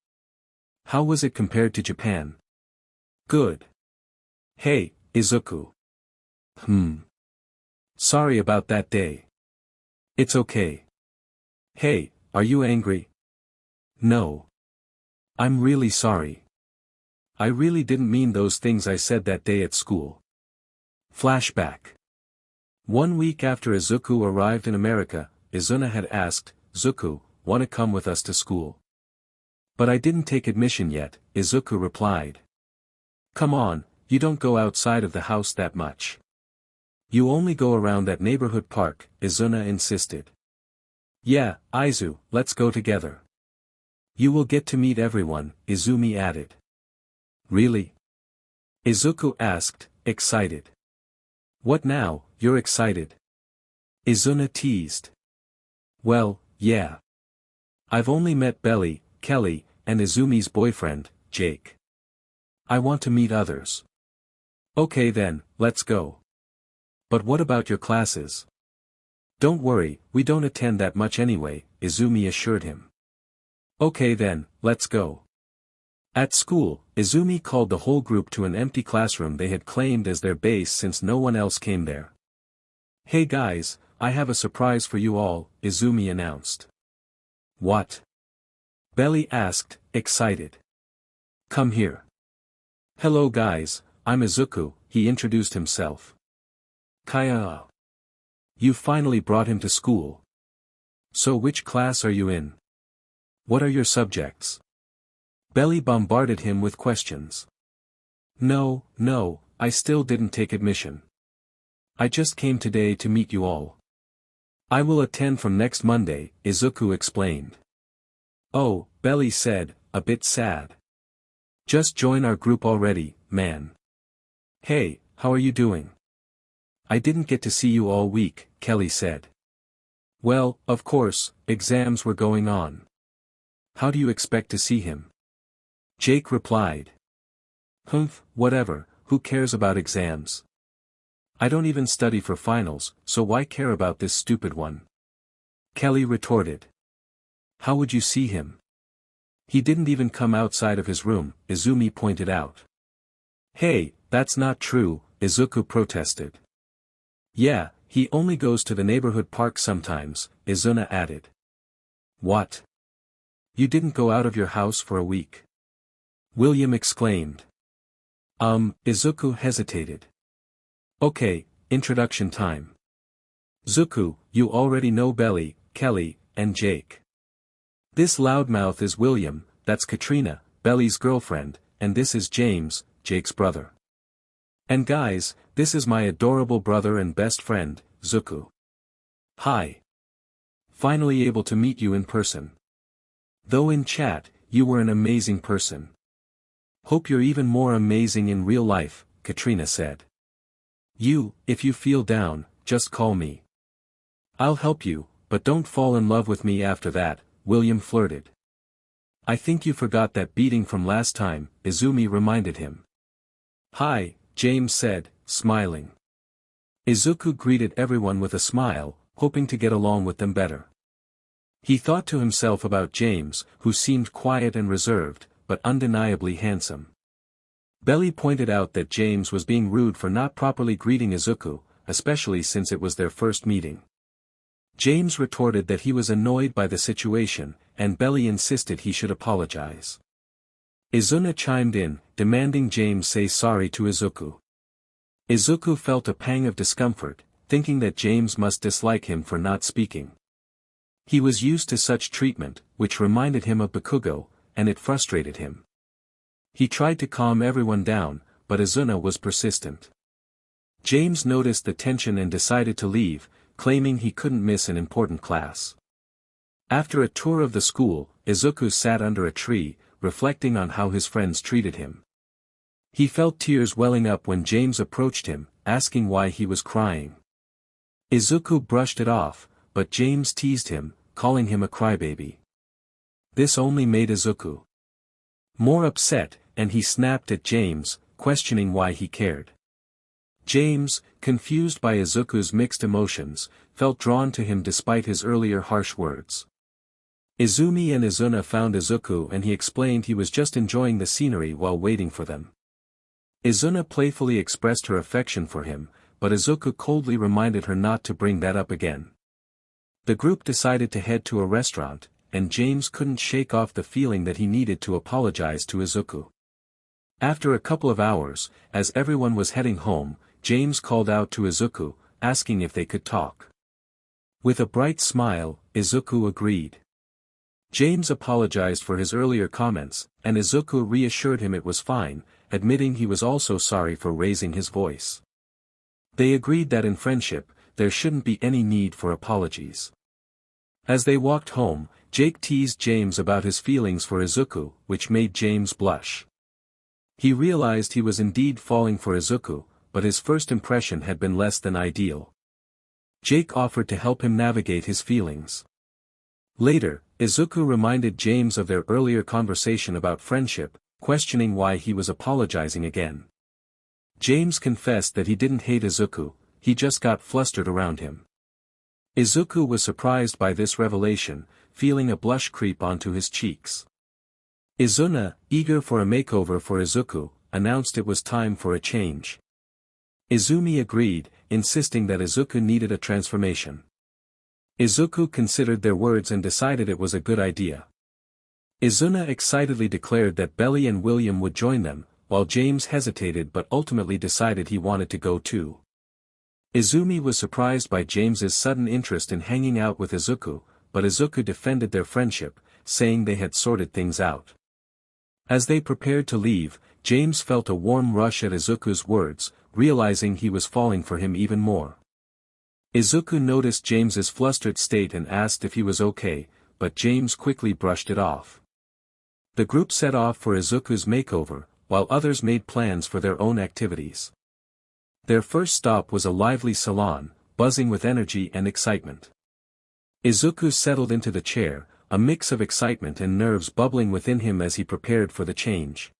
How was it compared to Japan? Good. Hey, Izuku. Sorry about that day. It's okay. Hey, are you angry? No. I'm really sorry. I really didn't mean those things I said that day at school. Flashback. 1 week after Izuku arrived in America, Izuna had asked, Zuku, wanna come with us to school? But I didn't take admission yet, Izuku replied. Come on, you don't go outside of the house that much. You only go around that neighborhood park, Izuna insisted. Yeah, Izu, let's go together. You will get to meet everyone, Izumi added. Really? Izuku asked, excited. What now, you're excited? Izuna teased. Well, yeah. I've only met Belly, Kelly, and Izumi's boyfriend, Jake. I want to meet others. Okay then, let's go. But what about your classes? Don't worry, we don't attend that much anyway, Izumi assured him. Okay then, let's go. At school, Izumi called the whole group to an empty classroom they had claimed as their base since no one else came there. Hey guys, I have a surprise for you all, Izumi announced. What? Belly asked, excited. Come here. Hello guys, I'm Izuku, he introduced himself. Kaya. You finally brought him to school. So which class are you in? What are your subjects? Belly bombarded him with questions. No, I still didn't take admission. I just came today to meet you all. I will attend from next Monday, Izuku explained. Oh, Belly said, a bit sad. Just join our group already, man. Hey, how are you doing? I didn't get to see you all week, Kelly said. Well, of course, exams were going on. How do you expect to see him? Jake replied. Whatever, who cares about exams? I don't even study for finals, so why care about this stupid one? Kelly retorted. How would you see him? He didn't even come outside of his room, Izumi pointed out. Hey, that's not true, Izuku protested. Yeah, he only goes to the neighborhood park sometimes, Izuna added. What? You didn't go out of your house for a week? William exclaimed. Izuku hesitated. Okay, introduction time. Zuku, you already know Belly, Kelly, and Jake. This loudmouth is William, that's Katrina, Belly's girlfriend, and this is James, Jake's brother. And guys, this is my adorable brother and best friend, Zuku. Hi. Finally able to meet you in person. Though in chat, you were an amazing person. Hope you're even more amazing in real life, Katrina said. If you feel down, just call me. I'll help you, but don't fall in love with me after that, William flirted. I think you forgot that beating from last time, Izumi reminded him. "Hi," James said, smiling. Izuku greeted everyone with a smile, hoping to get along with them better. He thought to himself about James, who seemed quiet and reserved, but undeniably handsome. Belly pointed out that James was being rude for not properly greeting Izuku, especially since it was their first meeting. James retorted that he was annoyed by the situation, and Belly insisted he should apologize. Izuna chimed in, demanding James say sorry to Izuku. Izuku felt a pang of discomfort, thinking that James must dislike him for not speaking. He was used to such treatment, which reminded him of Bakugo, and it frustrated him. He tried to calm everyone down, but Izuna was persistent. James noticed the tension and decided to leave, claiming he couldn't miss an important class. After a tour of the school, Izuku sat under a tree, reflecting on how his friends treated him. He felt tears welling up when James approached him, asking why he was crying. Izuku brushed it off, but James teased him, calling him a crybaby. This only made Izuku more upset, and he snapped at James, questioning why he cared. James, confused by Izuku's mixed emotions, felt drawn to him despite his earlier harsh words. Izumi and Izuna found Izuku and he explained he was just enjoying the scenery while waiting for them. Izuna playfully expressed her affection for him, but Izuku coldly reminded her not to bring that up again. The group decided to head to a restaurant, and James couldn't shake off the feeling that he needed to apologize to Izuku. After a couple of hours, as everyone was heading home, James called out to Izuku, asking if they could talk. With a bright smile, Izuku agreed. James apologized for his earlier comments, and Izuku reassured him it was fine, admitting he was also sorry for raising his voice. They agreed that in friendship, there shouldn't be any need for apologies. As they walked home, Jake teased James about his feelings for Izuku, which made James blush. He realized he was indeed falling for Izuku, but his first impression had been less than ideal. Jake offered to help him navigate his feelings. Later, Izuku reminded James of their earlier conversation about friendship, questioning why he was apologizing again. James confessed that he didn't hate Izuku, he just got flustered around him. Izuku was surprised by this revelation, feeling a blush creep onto his cheeks. Izuna, eager for a makeover for Izuku, announced it was time for a change. Izumi agreed, insisting that Izuku needed a transformation. Izuku considered their words and decided it was a good idea. Izuna excitedly declared that Belly and William would join them, while James hesitated but ultimately decided he wanted to go too. Izumi was surprised by James's sudden interest in hanging out with Izuku, but Izuku defended their friendship, saying they had sorted things out. As they prepared to leave, James felt a warm rush at Izuku's words, realizing he was falling for him even more. Izuku noticed James's flustered state and asked if he was okay, but James quickly brushed it off. The group set off for Izuku's makeover, while others made plans for their own activities. Their first stop was a lively salon, buzzing with energy and excitement. Izuku settled into the chair, a mix of excitement and nerves bubbling within him as he prepared for the change.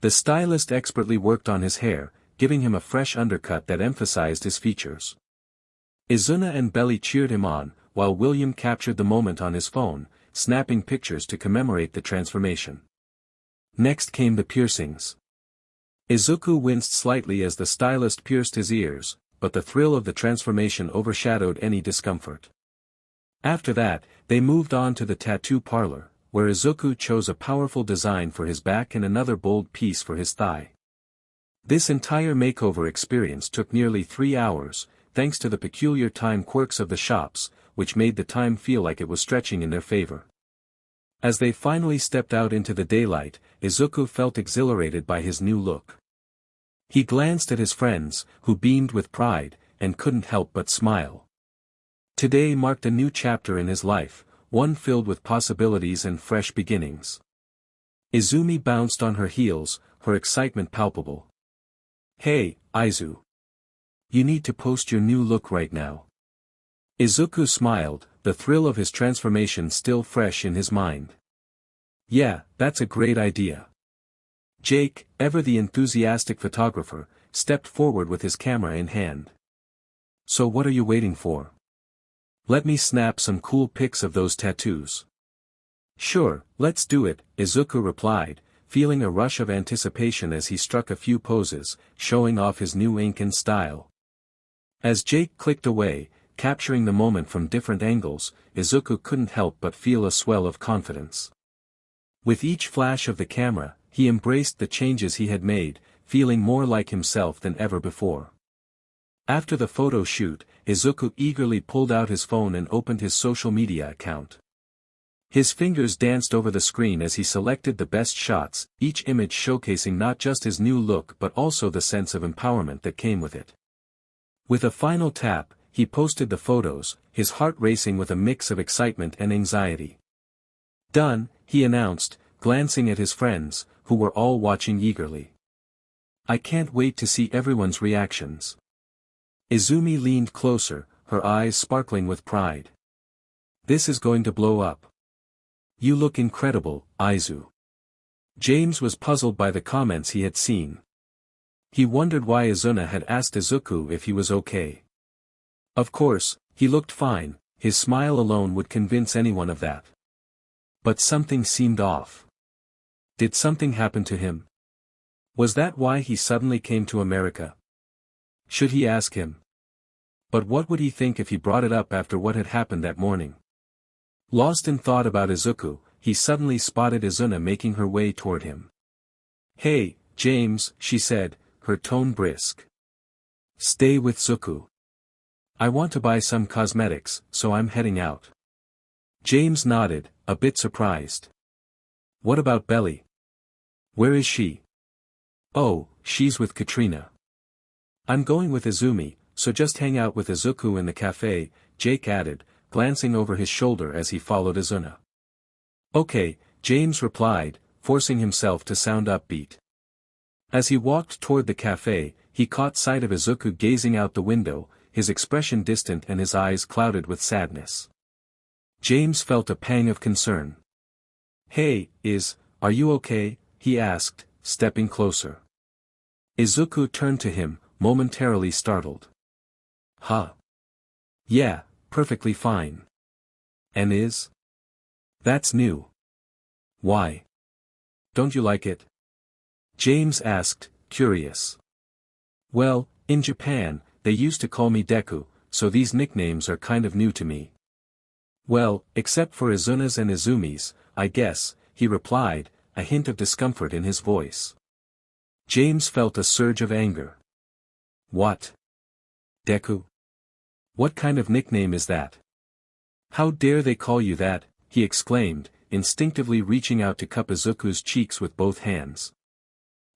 The stylist expertly worked on his hair, giving him a fresh undercut that emphasized his features. Izuna and Belly cheered him on, while William captured the moment on his phone, snapping pictures to commemorate the transformation. Next came the piercings. Izuku winced slightly as the stylist pierced his ears, but the thrill of the transformation overshadowed any discomfort. After that, they moved on to the tattoo parlor, where Izuku chose a powerful design for his back and another bold piece for his thigh. This entire makeover experience took nearly 3 hours, thanks to the peculiar time quirks of the shops, which made the time feel like it was stretching in their favor. As they finally stepped out into the daylight, Izuku felt exhilarated by his new look. He glanced at his friends, who beamed with pride, and couldn't help but smile. Today marked a new chapter in his life, one filled with possibilities and fresh beginnings. Izumi bounced on her heels, her excitement palpable. "Hey, Izu. You need to post your new look right now." Izuku smiled, the thrill of his transformation still fresh in his mind. "Yeah, that's a great idea. Jake, ever the enthusiastic photographer, stepped forward with his camera in hand. So what are you waiting for? Let me snap some cool pics of those tattoos. Sure, let's do it, Izuku replied, feeling a rush of anticipation as he struck a few poses, showing off his new ink and style. As Jake clicked away, capturing the moment from different angles, Izuku couldn't help but feel a swell of confidence. With each flash of the camera, he embraced the changes he had made, feeling more like himself than ever before. After the photo shoot, Izuku eagerly pulled out his phone and opened his social media account. His fingers danced over the screen as he selected the best shots, each image showcasing not just his new look but also the sense of empowerment that came with it. With a final tap, he posted the photos, his heart racing with a mix of excitement and anxiety. Done, he announced, glancing at his friends, who were all watching eagerly. I can't wait to see everyone's reactions. Izumi leaned closer, her eyes sparkling with pride. This is going to blow up. You look incredible, Izu. James was puzzled by the comments he had seen. He wondered why Izuna had asked Izuku if he was okay. Of course, he looked fine, his smile alone would convince anyone of that. But something seemed off. Did something happen to him? Was that why he suddenly came to America? Should he ask him? But what would he think if he brought it up after what had happened that morning? Lost in thought about Izuku, he suddenly spotted Izuna making her way toward him. Hey, James, she said, her tone brisk. Stay with Zuku. I want to buy some cosmetics, so I'm heading out. James nodded, a bit surprised. What about Belly? Where is she? Oh, she's with Katrina. I'm going with Izumi, so just hang out with Izuku in the cafe, Jake added, glancing over his shoulder as he followed Izuna. Okay, James replied, forcing himself to sound upbeat. As he walked toward the cafe, he caught sight of Izuku gazing out the window, his expression distant and his eyes clouded with sadness. James felt a pang of concern. Hey, are you okay? He asked, stepping closer. Izuku turned to him, momentarily startled. Huh? Yeah, perfectly fine. And is? That's new. Why? Don't you like it? James asked, curious. Well, in Japan, they used to call me Deku, so these nicknames are kind of new to me. Well, except for Izuna's and Izumi's, I guess, he replied, a hint of discomfort in his voice. James felt a surge of anger. What? Deku? What kind of nickname is that? How dare they call you that, he exclaimed, instinctively reaching out to cup Izuku's cheeks with both hands.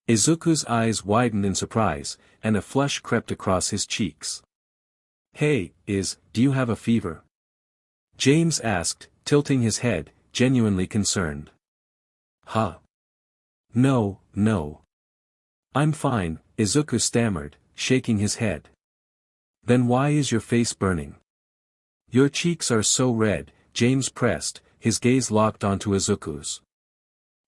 Izuku's eyes widened in surprise, and a flush crept across his cheeks. Hey, do you have a fever? James asked, tilting his head, genuinely concerned. Huh? No. I'm fine, Izuku stammered, shaking his head. Then why is your face burning? Your cheeks are so red, James pressed, his gaze locked onto Izuku's.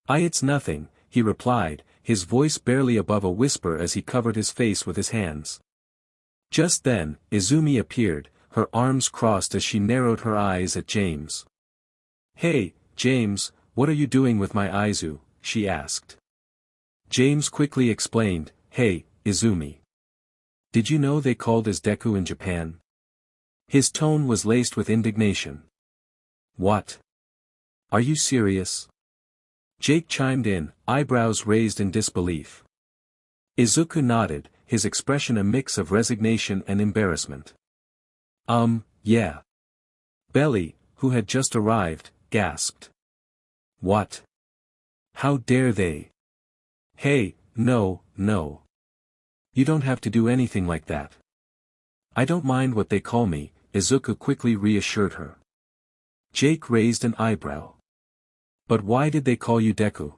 It's nothing, he replied, his voice barely above a whisper as he covered his face with his hands. Just then, Izumi appeared, her arms crossed as she narrowed her eyes at James. Hey, James, what are you doing with my Izu? She asked. James quickly explained, Hey, Izumi. Did you know they called us Deku in Japan? His tone was laced with indignation. What? Are you serious? Jake chimed in, eyebrows raised in disbelief. Izuku nodded, his expression a mix of resignation and embarrassment. Yeah. Belly, who had just arrived, gasped. What? How dare they? Hey, no. You don't have to do anything like that. I don't mind what they call me, Izuku quickly reassured her. Jake raised an eyebrow. But why did they call you Deku?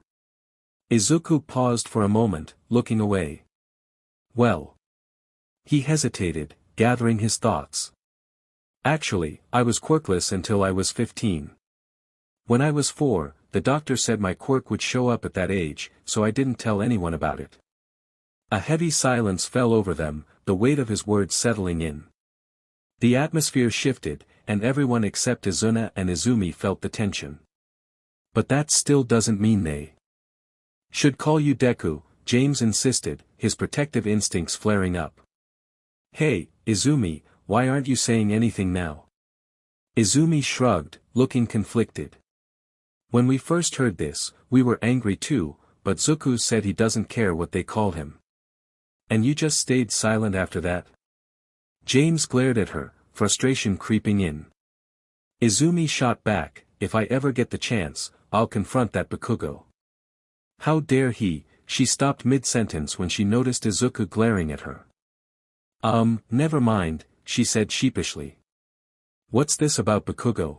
Izuku paused for a moment, looking away. Well. He hesitated, gathering his thoughts. Actually, I was quirkless until I was 15. When I was 4, the doctor said my quirk would show up at that age, so I didn't tell anyone about it. A heavy silence fell over them, the weight of his words settling in. The atmosphere shifted, and everyone except Izuna and Izumi felt the tension. But that still doesn't mean they should call you Deku, James insisted, his protective instincts flaring up. Hey, Izumi, why aren't you saying anything now? Izumi shrugged, looking conflicted. When we first heard this, we were angry too, but Zuko said he doesn't care what they call him. And you just stayed silent after that? James glared at her, frustration creeping in. Izumi shot back, if I ever get the chance, I'll confront that Bakugo. How dare he? She stopped mid-sentence when she noticed Izuku glaring at her. Never mind, she said sheepishly. What's this about Bakugo?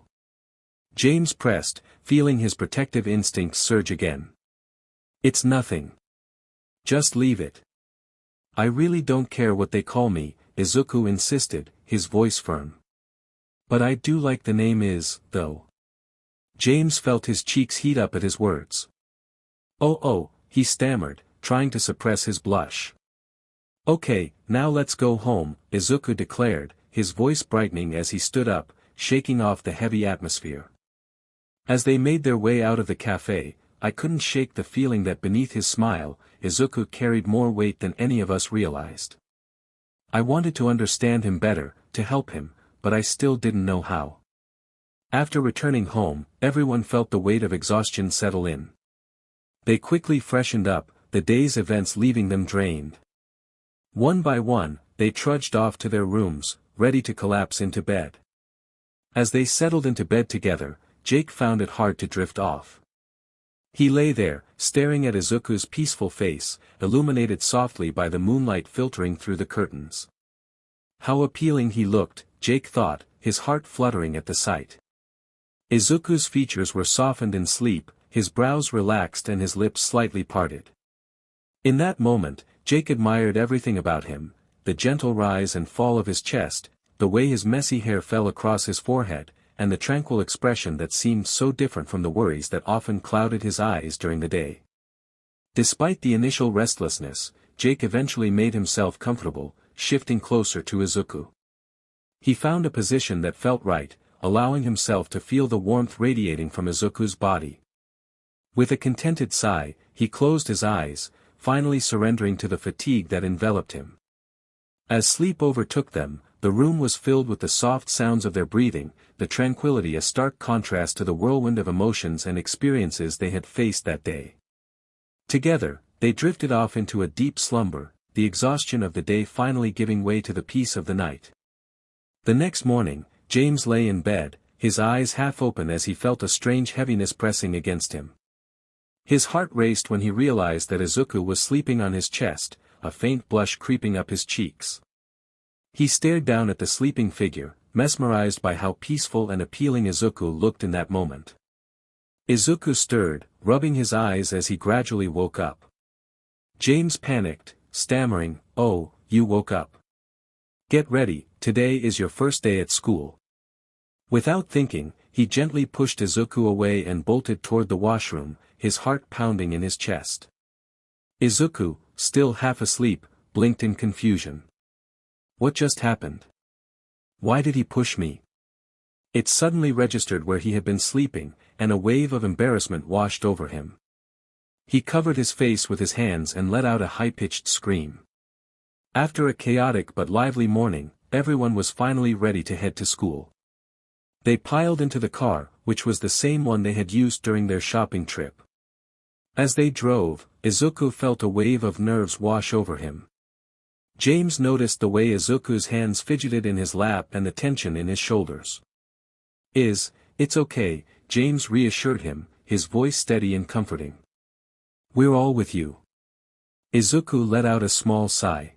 James pressed, feeling his protective instincts surge again. It's nothing. Just leave it. I really don't care what they call me, Izuku insisted, his voice firm. But I do like the name though. James felt his cheeks heat up at his words. Oh, he stammered, trying to suppress his blush. Okay, now let's go home, Izuku declared, his voice brightening as he stood up, shaking off the heavy atmosphere. As they made their way out of the cafe, I couldn't shake the feeling that beneath his smile, Izuku carried more weight than any of us realized. I wanted to understand him better, to help him, but I still didn't know how. After returning home, everyone felt the weight of exhaustion settle in. They quickly freshened up, the day's events leaving them drained. One by one, they trudged off to their rooms, ready to collapse into bed. As they settled into bed together, Jake found it hard to drift off. He lay there, staring at Izuku's peaceful face, illuminated softly by the moonlight filtering through the curtains. How appealing he looked, Jake thought, his heart fluttering at the sight. Izuku's features were softened in sleep, his brows relaxed and his lips slightly parted. In that moment, Jake admired everything about him, the gentle rise and fall of his chest, the way his messy hair fell across his forehead, and the tranquil expression that seemed so different from the worries that often clouded his eyes during the day. Despite the initial restlessness, Jake eventually made himself comfortable, shifting closer to Izuku. He found a position that felt right, allowing himself to feel the warmth radiating from Izuku's body. With a contented sigh, he closed his eyes, finally surrendering to the fatigue that enveloped him. As sleep overtook them, the room was filled with the soft sounds of their breathing, the tranquility a stark contrast to the whirlwind of emotions and experiences they had faced that day. Together, they drifted off into a deep slumber, the exhaustion of the day finally giving way to the peace of the night. The next morning, James lay in bed, his eyes half open as he felt a strange heaviness pressing against him. His heart raced when he realized that Izuku was sleeping on his chest, a faint blush creeping up his cheeks. He stared down at the sleeping figure, mesmerized by how peaceful and appealing Izuku looked in that moment. Izuku stirred, rubbing his eyes as he gradually woke up. James panicked, stammering, "Oh, you woke up. Get ready, today is your first day at school." Without thinking, he gently pushed Izuku away and bolted toward the washroom, his heart pounding in his chest. Izuku, still half asleep, blinked in confusion. What just happened? Why did he push me? It suddenly registered where he had been sleeping, and a wave of embarrassment washed over him. He covered his face with his hands and let out a high-pitched scream. After a chaotic but lively morning, everyone was finally ready to head to school. They piled into the car, which was the same one they had used during their shopping trip. As they drove, Izuku felt a wave of nerves wash over him. James noticed the way Izuku's hands fidgeted in his lap and the tension in his shoulders. It's okay, James reassured him, his voice steady and comforting. We're all with you. Izuku let out a small sigh.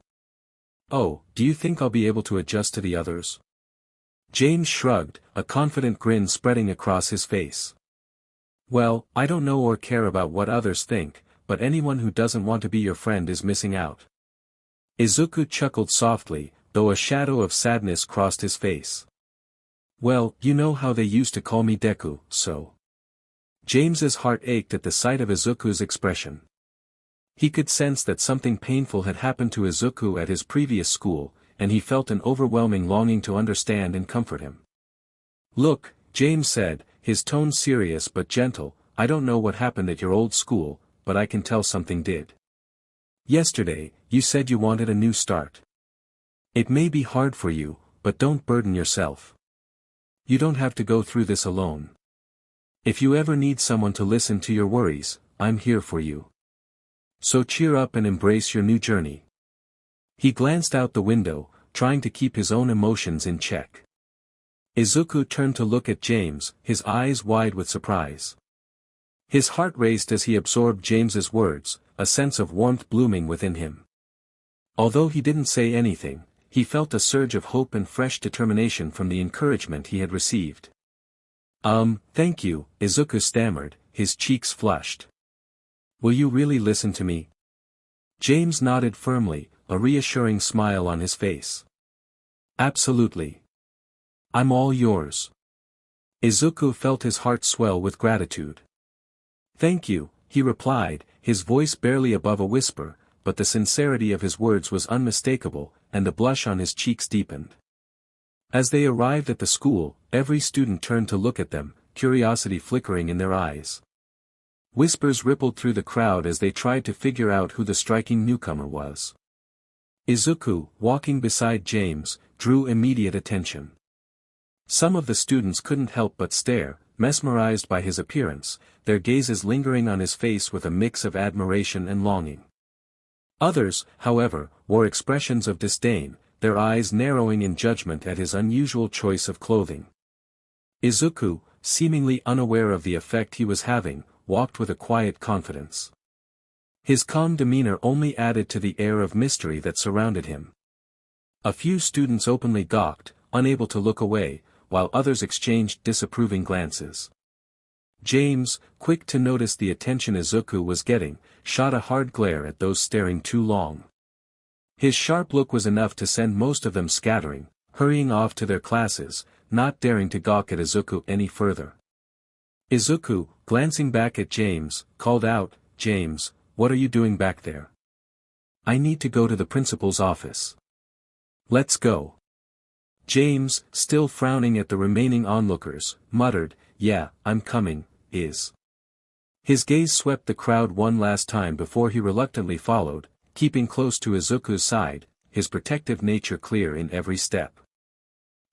Oh, do you think I'll be able to adjust to the others? James shrugged, a confident grin spreading across his face. Well, I don't know or care about what others think, but anyone who doesn't want to be your friend is missing out. Izuku chuckled softly, though a shadow of sadness crossed his face. Well, you know how they used to call me Deku, so. James's heart ached at the sight of Izuku's expression. He could sense that something painful had happened to Izuku at his previous school, and he felt an overwhelming longing to understand and comfort him. "Look," James said, his tone serious but gentle, "I don't know what happened at your old school, but I can tell something did. Yesterday, you said you wanted a new start. It may be hard for you, but don't burden yourself. You don't have to go through this alone. If you ever need someone to listen to your worries, I'm here for you. So cheer up and embrace your new journey." He glanced out the window, trying to keep his own emotions in check. Izuku turned to look at James, his eyes wide with surprise. His heart raced as he absorbed James's words, a sense of warmth blooming within him. Although he didn't say anything, he felt a surge of hope and fresh determination from the encouragement he had received. Thank you," Izuku stammered, his cheeks flushed. "Will you really listen to me?" James nodded firmly, a reassuring smile on his face. "Absolutely. I'm all yours." Izuku felt his heart swell with gratitude. "Thank you," he replied, his voice barely above a whisper, but the sincerity of his words was unmistakable, and the blush on his cheeks deepened. As they arrived at the school, every student turned to look at them, curiosity flickering in their eyes. Whispers rippled through the crowd as they tried to figure out who the striking newcomer was. Izuku, walking beside James, drew immediate attention. Some of the students couldn't help but stare, mesmerized by his appearance, their gazes lingering on his face with a mix of admiration and longing. Others, however, wore expressions of disdain, their eyes narrowing in judgment at his unusual choice of clothing. Izuku, seemingly unaware of the effect he was having, walked with a quiet confidence. His calm demeanor only added to the air of mystery that surrounded him. A few students openly gawked, unable to look away, while others exchanged disapproving glances. James, quick to notice the attention Izuku was getting, shot a hard glare at those staring too long. His sharp look was enough to send most of them scattering, hurrying off to their classes, not daring to gawk at Izuku any further. Izuku, glancing back at James, called out, "James, what are you doing back there? I need to go to the principal's office." "Let's go." James, still frowning at the remaining onlookers, muttered, "Yeah, I'm coming, His gaze swept the crowd one last time before he reluctantly followed, keeping close to Izuku's side, his protective nature clear in every step.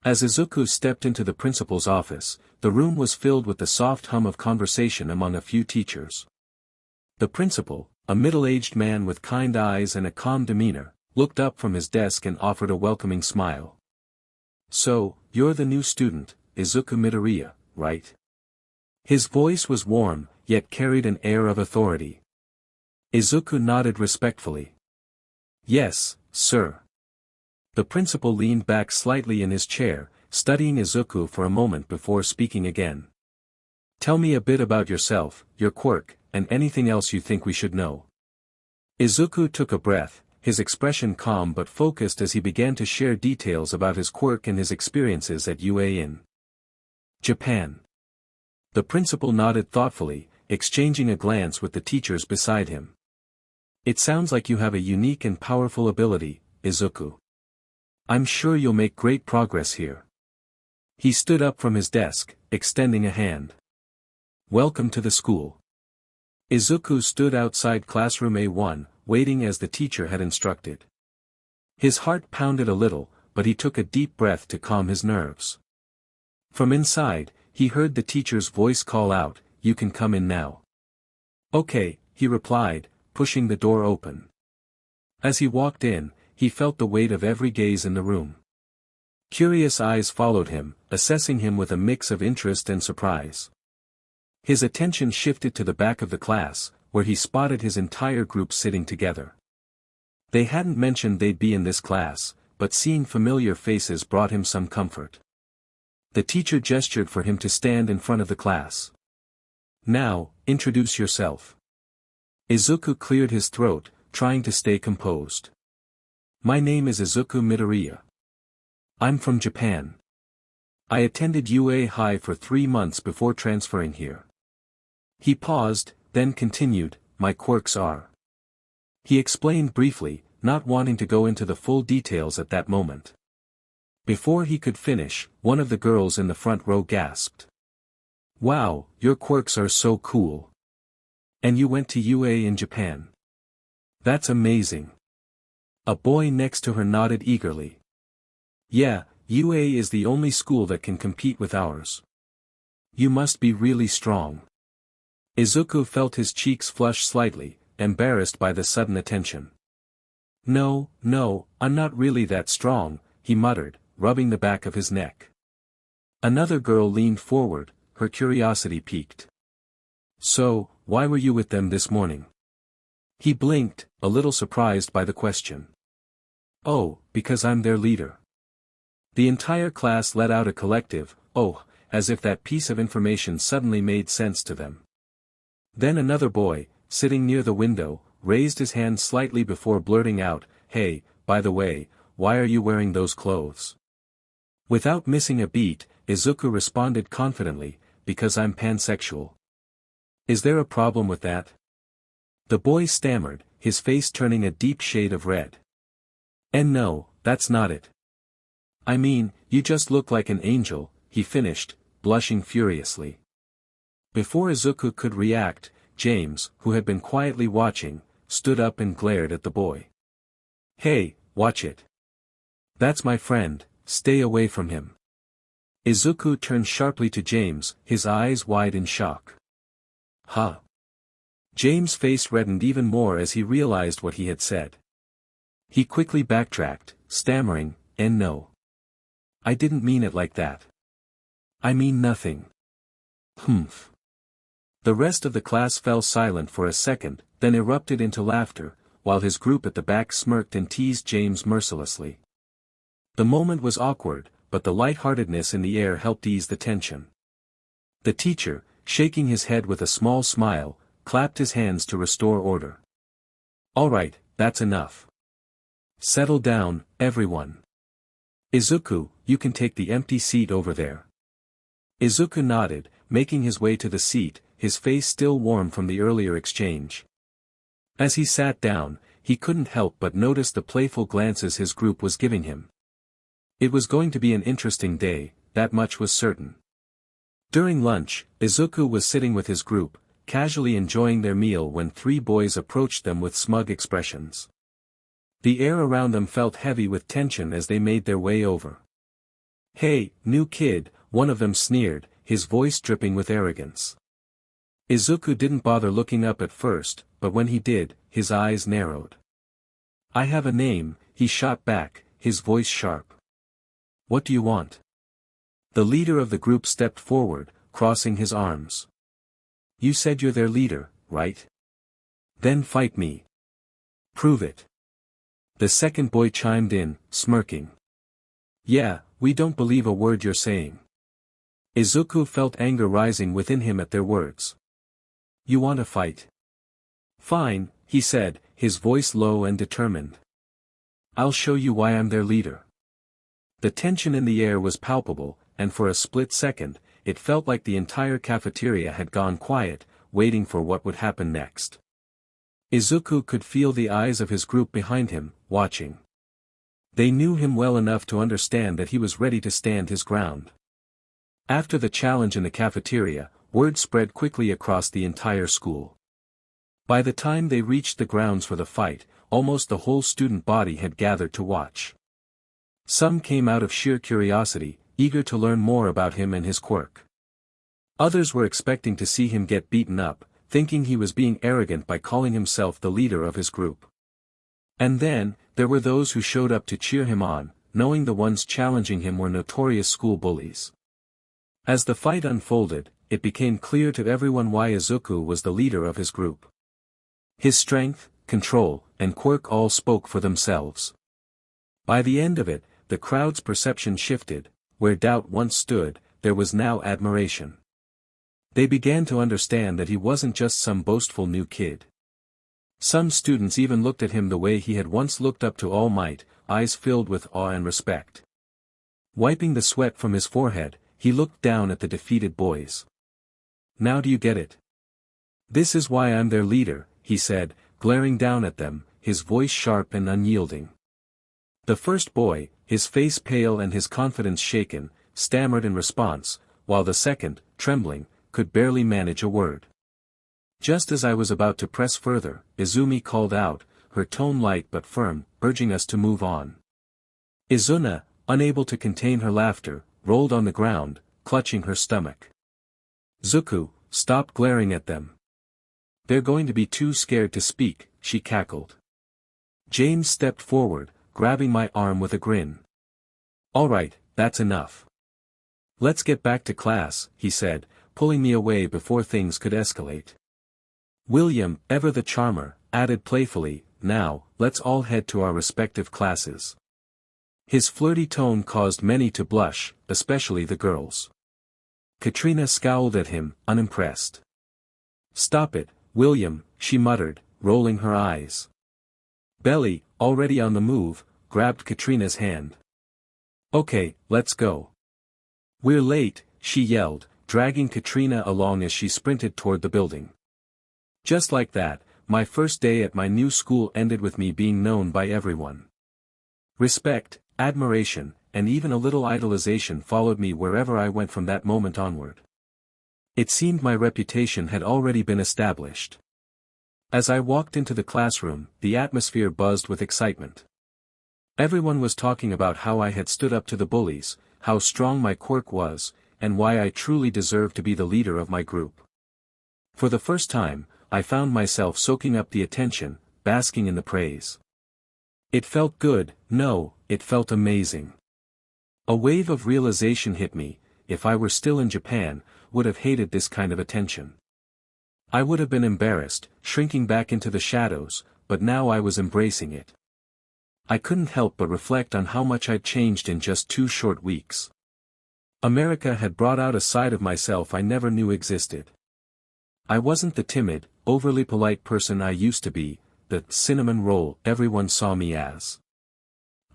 As Izuku stepped into the principal's office, the room was filled with the soft hum of conversation among a few teachers. The principal, a middle-aged man with kind eyes and a calm demeanor, looked up from his desk and offered a welcoming smile. "So, you're the new student, Izuku Midoriya, right?" His voice was warm, yet carried an air of authority. Izuku nodded respectfully. "Yes, sir." The principal leaned back slightly in his chair, studying Izuku for a moment before speaking again. "Tell me a bit about yourself, your quirk, and anything else you think we should know." Izuku took a breath, his expression calm but focused as he began to share details about his quirk and his experiences at UA in Japan. The principal nodded thoughtfully, exchanging a glance with the teachers beside him. "It sounds like you have a unique and powerful ability, Izuku. I'm sure you'll make great progress here." He stood up from his desk, extending a hand. "Welcome to the school." Izuku stood outside classroom A1, waiting as the teacher had instructed. His heart pounded a little, but he took a deep breath to calm his nerves. From inside, he heard the teacher's voice call out, "You can come in now." "Okay," he replied, pushing the door open. As he walked in, he felt the weight of every gaze in the room. Curious eyes followed him, assessing him with a mix of interest and surprise. His attention shifted to the back of the class, where he spotted his entire group sitting together. They hadn't mentioned they'd be in this class, but seeing familiar faces brought him some comfort. The teacher gestured for him to stand in front of the class. "Now, introduce yourself." Izuku cleared his throat, trying to stay composed. "My name is Izuku Midoriya. I'm from Japan. I attended UA High for 3 months before transferring here." He paused, then continued, my quirks are. He explained briefly, not wanting to go into the full details at that moment. Before he could finish, one of the girls in the front row gasped. Wow, your quirks are so cool. And you went to UA in Japan. That's amazing. A boy next to her nodded eagerly. Yeah, UA is the only school that can compete with ours. You must be really strong. Izuku felt his cheeks flush slightly, embarrassed by the sudden attention. No, I'm not really that strong, he muttered, rubbing the back of his neck. Another girl leaned forward, her curiosity piqued. So, why were you with them this morning? He blinked, a little surprised by the question. Oh, because I'm their leader. The entire class let out a collective, oh, as if that piece of information suddenly made sense to them. Then another boy, sitting near the window, raised his hand slightly before blurting out, hey, by the way, why are you wearing those clothes? Without missing a beat, Izuku responded confidently, because I'm pansexual. Is there a problem with that? The boy stammered, his face turning a deep shade of red. And no, that's not it. I mean, you just look like an angel, he finished, blushing furiously. Before Izuku could react, James, who had been quietly watching, stood up and glared at the boy. Hey, watch it. That's my friend, stay away from him. Izuku turned sharply to James, his eyes wide in shock. Huh? James' face reddened even more as he realized what he had said. He quickly backtracked, stammering, and no. I didn't mean it like that. I mean nothing. Humph. The rest of the class fell silent for a second, then erupted into laughter, while his group at the back smirked and teased James mercilessly. The moment was awkward, but the lightheartedness in the air helped ease the tension. The teacher, shaking his head with a small smile, clapped his hands to restore order. All right, that's enough. Settle down, everyone. Izuku, you can take the empty seat over there. Izuku nodded, making his way to the seat, his face still warm from the earlier exchange. As he sat down, he couldn't help but notice the playful glances his group was giving him. It was going to be an interesting day, that much was certain. During lunch, Izuku was sitting with his group, casually enjoying their meal when three boys approached them with smug expressions. The air around them felt heavy with tension as they made their way over. Hey, new kid, one of them sneered, his voice dripping with arrogance. Izuku didn't bother looking up at first, but when he did, his eyes narrowed. I have a name, he shot back, his voice sharp. What do you want? The leader of the group stepped forward, crossing his arms. You said you're their leader, right? Then fight me. Prove it. The second boy chimed in, smirking. Yeah, we don't believe a word you're saying. Izuku felt anger rising within him at their words. You want to fight? Fine, he said, his voice low and determined. I'll show you why I'm their leader. The tension in the air was palpable, and for a split second, it felt like the entire cafeteria had gone quiet, waiting for what would happen next. Izuku could feel the eyes of his group behind him, watching. They knew him well enough to understand that he was ready to stand his ground. After the challenge in the cafeteria, word spread quickly across the entire school. By the time they reached the grounds for the fight, almost the whole student body had gathered to watch. Some came out of sheer curiosity, eager to learn more about him and his quirk. Others were expecting to see him get beaten up, thinking he was being arrogant by calling himself the leader of his group. And then, there were those who showed up to cheer him on, knowing the ones challenging him were notorious school bullies. As the fight unfolded, it became clear to everyone why Izuku was the leader of his group. His strength, control, and quirk all spoke for themselves. By the end of it, the crowd's perception shifted. Where doubt once stood, there was now admiration. They began to understand that he wasn't just some boastful new kid. Some students even looked at him the way he had once looked up to All Might, eyes filled with awe and respect. Wiping the sweat from his forehead, he looked down at the defeated boys. Now do you get it? This is why I'm their leader, he said, glaring down at them, his voice sharp and unyielding. The first boy, his face pale and his confidence shaken, stammered in response, while the second, trembling, could barely manage a word. Just as I was about to press further, Izumi called out, her tone light but firm, urging us to move on. Izuna, unable to contain her laughter, rolled on the ground, clutching her stomach. Zuku, stop glaring at them. They're going to be too scared to speak, she cackled. James stepped forward, grabbing my arm with a grin. All right, that's enough. Let's get back to class, he said, pulling me away before things could escalate. William, ever the charmer, added playfully, now, let's all head to our respective classes. His flirty tone caused many to blush, especially the girls. Katrina scowled at him, unimpressed. Stop it, William, she muttered, rolling her eyes. Belly, already on the move, grabbed Katrina's hand. Okay, let's go. We're late, she yelled, dragging Katrina along as she sprinted toward the building. Just like that, my first day at my new school ended with me being known by everyone. Respect, admiration, and even a little idolization followed me wherever I went from that moment onward. It seemed my reputation had already been established. As I walked into the classroom, the atmosphere buzzed with excitement. Everyone was talking about how I had stood up to the bullies, how strong my quirk was, and why I truly deserved to be the leader of my group. For the first time, I found myself soaking up the attention, basking in the praise. It felt good, no, it felt amazing. A wave of realization hit me, if I were still in Japan, would have hated this kind of attention. I would have been embarrassed, shrinking back into the shadows, but now I was embracing it. I couldn't help but reflect on how much I'd changed in just 2 short weeks. America had brought out a side of myself I never knew existed. I wasn't the timid, overly polite person I used to be, the cinnamon roll everyone saw me as.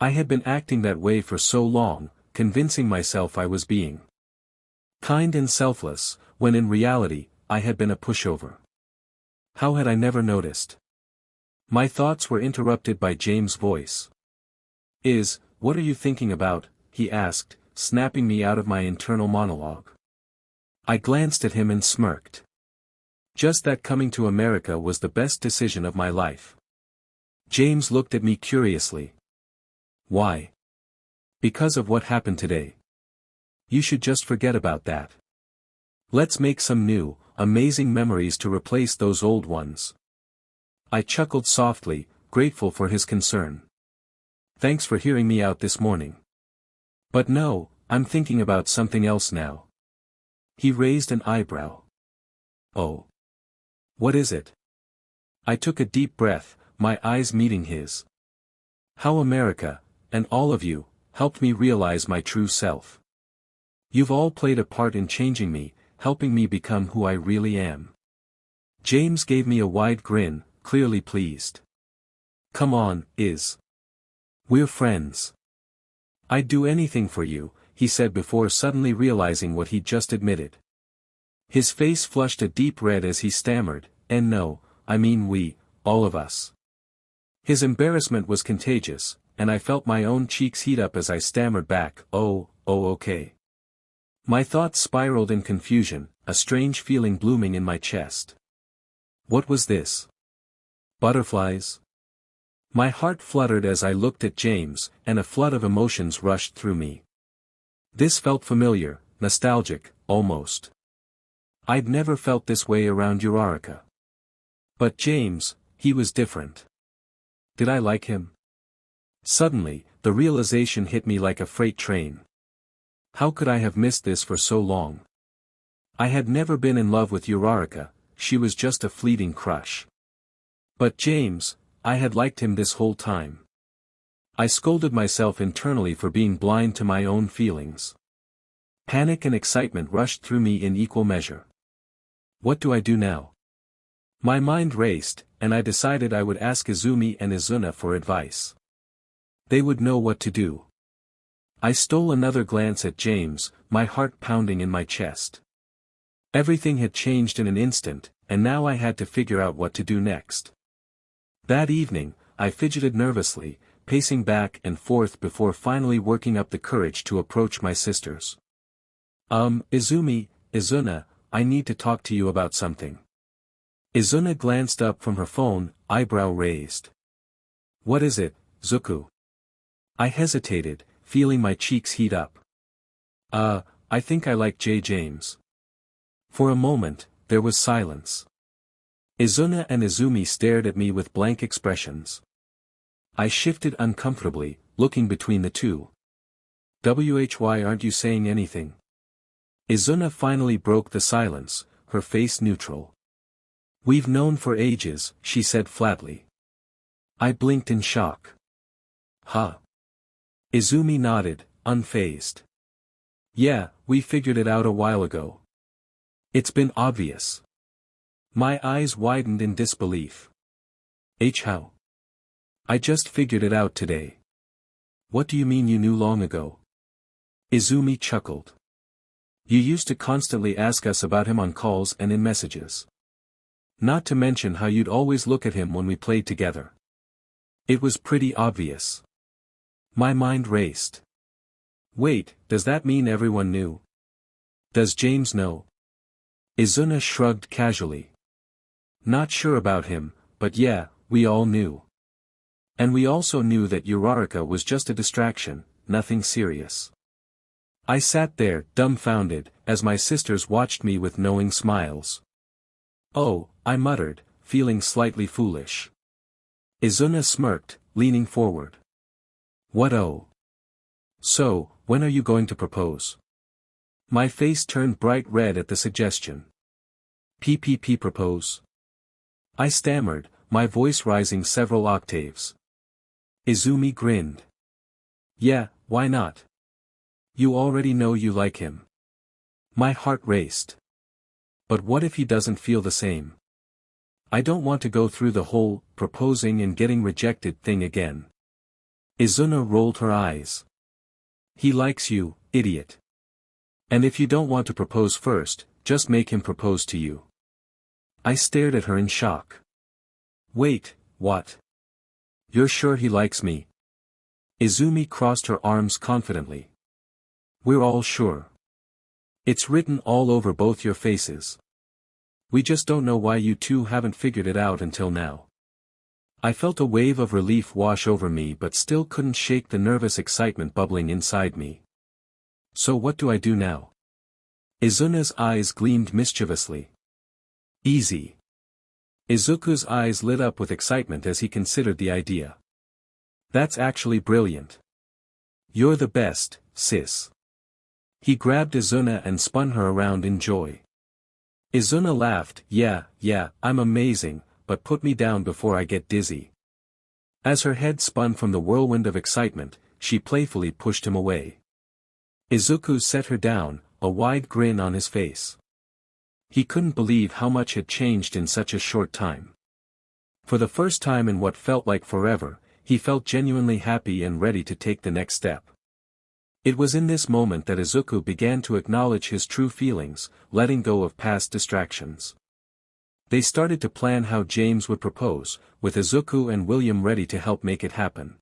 I had been acting that way for so long, convincing myself I was being kind and selfless, when in reality, I had been a pushover. How had I never noticed? My thoughts were interrupted by James' voice. What are you thinking about? He asked, snapping me out of my internal monologue. I glanced at him and smirked. Just that coming to America was the best decision of my life. James looked at me curiously. Why? Because of what happened today. You should just forget about that. Let's make some new, amazing memories to replace those old ones. I chuckled softly, grateful for his concern. Thanks for hearing me out this morning. But no, I'm thinking about something else now. He raised an eyebrow. Oh. What is it? I took a deep breath, my eyes meeting his. How America, and all of you, helped me realize my true self. You've all played a part in changing me, helping me become who I really am. James gave me a wide grin, clearly pleased. Come on, We're friends. I'd do anything for you, he said before suddenly realizing what he'd just admitted. His face flushed a deep red as he stammered, and no, I mean we, all of us. His embarrassment was contagious, and I felt my own cheeks heat up as I stammered back, oh, okay. My thoughts spiraled in confusion, a strange feeling blooming in my chest. What was this? Butterflies? My heart fluttered as I looked at James, and a flood of emotions rushed through me. This felt familiar, nostalgic, almost. I'd never felt this way around Uraraka. But James, he was different. Did I like him? Suddenly, the realization hit me like a freight train. How could I have missed this for so long? I had never been in love with Uraraka, she was just a fleeting crush. But James, I had liked him this whole time. I scolded myself internally for being blind to my own feelings. Panic and excitement rushed through me in equal measure. What do I do now? My mind raced, and I decided I would ask Izumi and Izuna for advice. They would know what to do. I stole another glance at James, my heart pounding in my chest. Everything had changed in an instant, and now I had to figure out what to do next. That evening, I fidgeted nervously, pacing back and forth before finally working up the courage to approach my sisters. Izuna, I need to talk to you about something. Izuna glanced up from her phone, eyebrow raised. What is it, Zuku? I hesitated, feeling my cheeks heat up. I think I like James. For a moment, there was silence. Izuna and Izumi stared at me with blank expressions. I shifted uncomfortably, looking between the two. Why aren't you saying anything? Izuna finally broke the silence, her face neutral. We've known for ages, she said flatly. I blinked in shock. Huh? Izumi nodded, unfazed. Yeah, we figured it out a while ago. It's been obvious. My eyes widened in disbelief. How? I just figured it out today. What do you mean you knew long ago? Izumi chuckled. You used to constantly ask us about him on calls and in messages. Not to mention how you'd always look at him when we played together. It was pretty obvious. My mind raced. Wait, does that mean everyone knew? Does James know? Izuna shrugged casually. Not sure about him, but yeah, we all knew. And we also knew that Uraraka was just a distraction, nothing serious. I sat there, dumbfounded, as my sisters watched me with knowing smiles. Oh, I muttered, feeling slightly foolish. Izuna smirked, leaning forward. What oh? So, when are you going to propose? My face turned bright red at the suggestion. Propose? I stammered, my voice rising several octaves. Izumi grinned. Yeah, why not? You already know you like him. My heart raced. But what if he doesn't feel the same? I don't want to go through the whole proposing and getting rejected thing again. Izuna rolled her eyes. He likes you, idiot. And if you don't want to propose first, just make him propose to you. I stared at her in shock. Wait, what? You're sure he likes me? Izumi crossed her arms confidently. We're all sure. It's written all over both your faces. We just don't know why you two haven't figured it out until now. I felt a wave of relief wash over me but still couldn't shake the nervous excitement bubbling inside me. So what do I do now? Izuna's eyes gleamed mischievously. Easy. Izuku's eyes lit up with excitement as he considered the idea. That's actually brilliant. You're the best, sis. He grabbed Izuna and spun her around in joy. Izuna laughed, yeah, I'm amazing, but put me down before I get dizzy. As her head spun from the whirlwind of excitement, she playfully pushed him away. Izuku set her down, a wide grin on his face. He couldn't believe how much had changed in such a short time. For the first time in what felt like forever, he felt genuinely happy and ready to take the next step. It was in this moment that Izuku began to acknowledge his true feelings, letting go of past distractions. They started to plan how James would propose, with Izuku and William ready to help make it happen.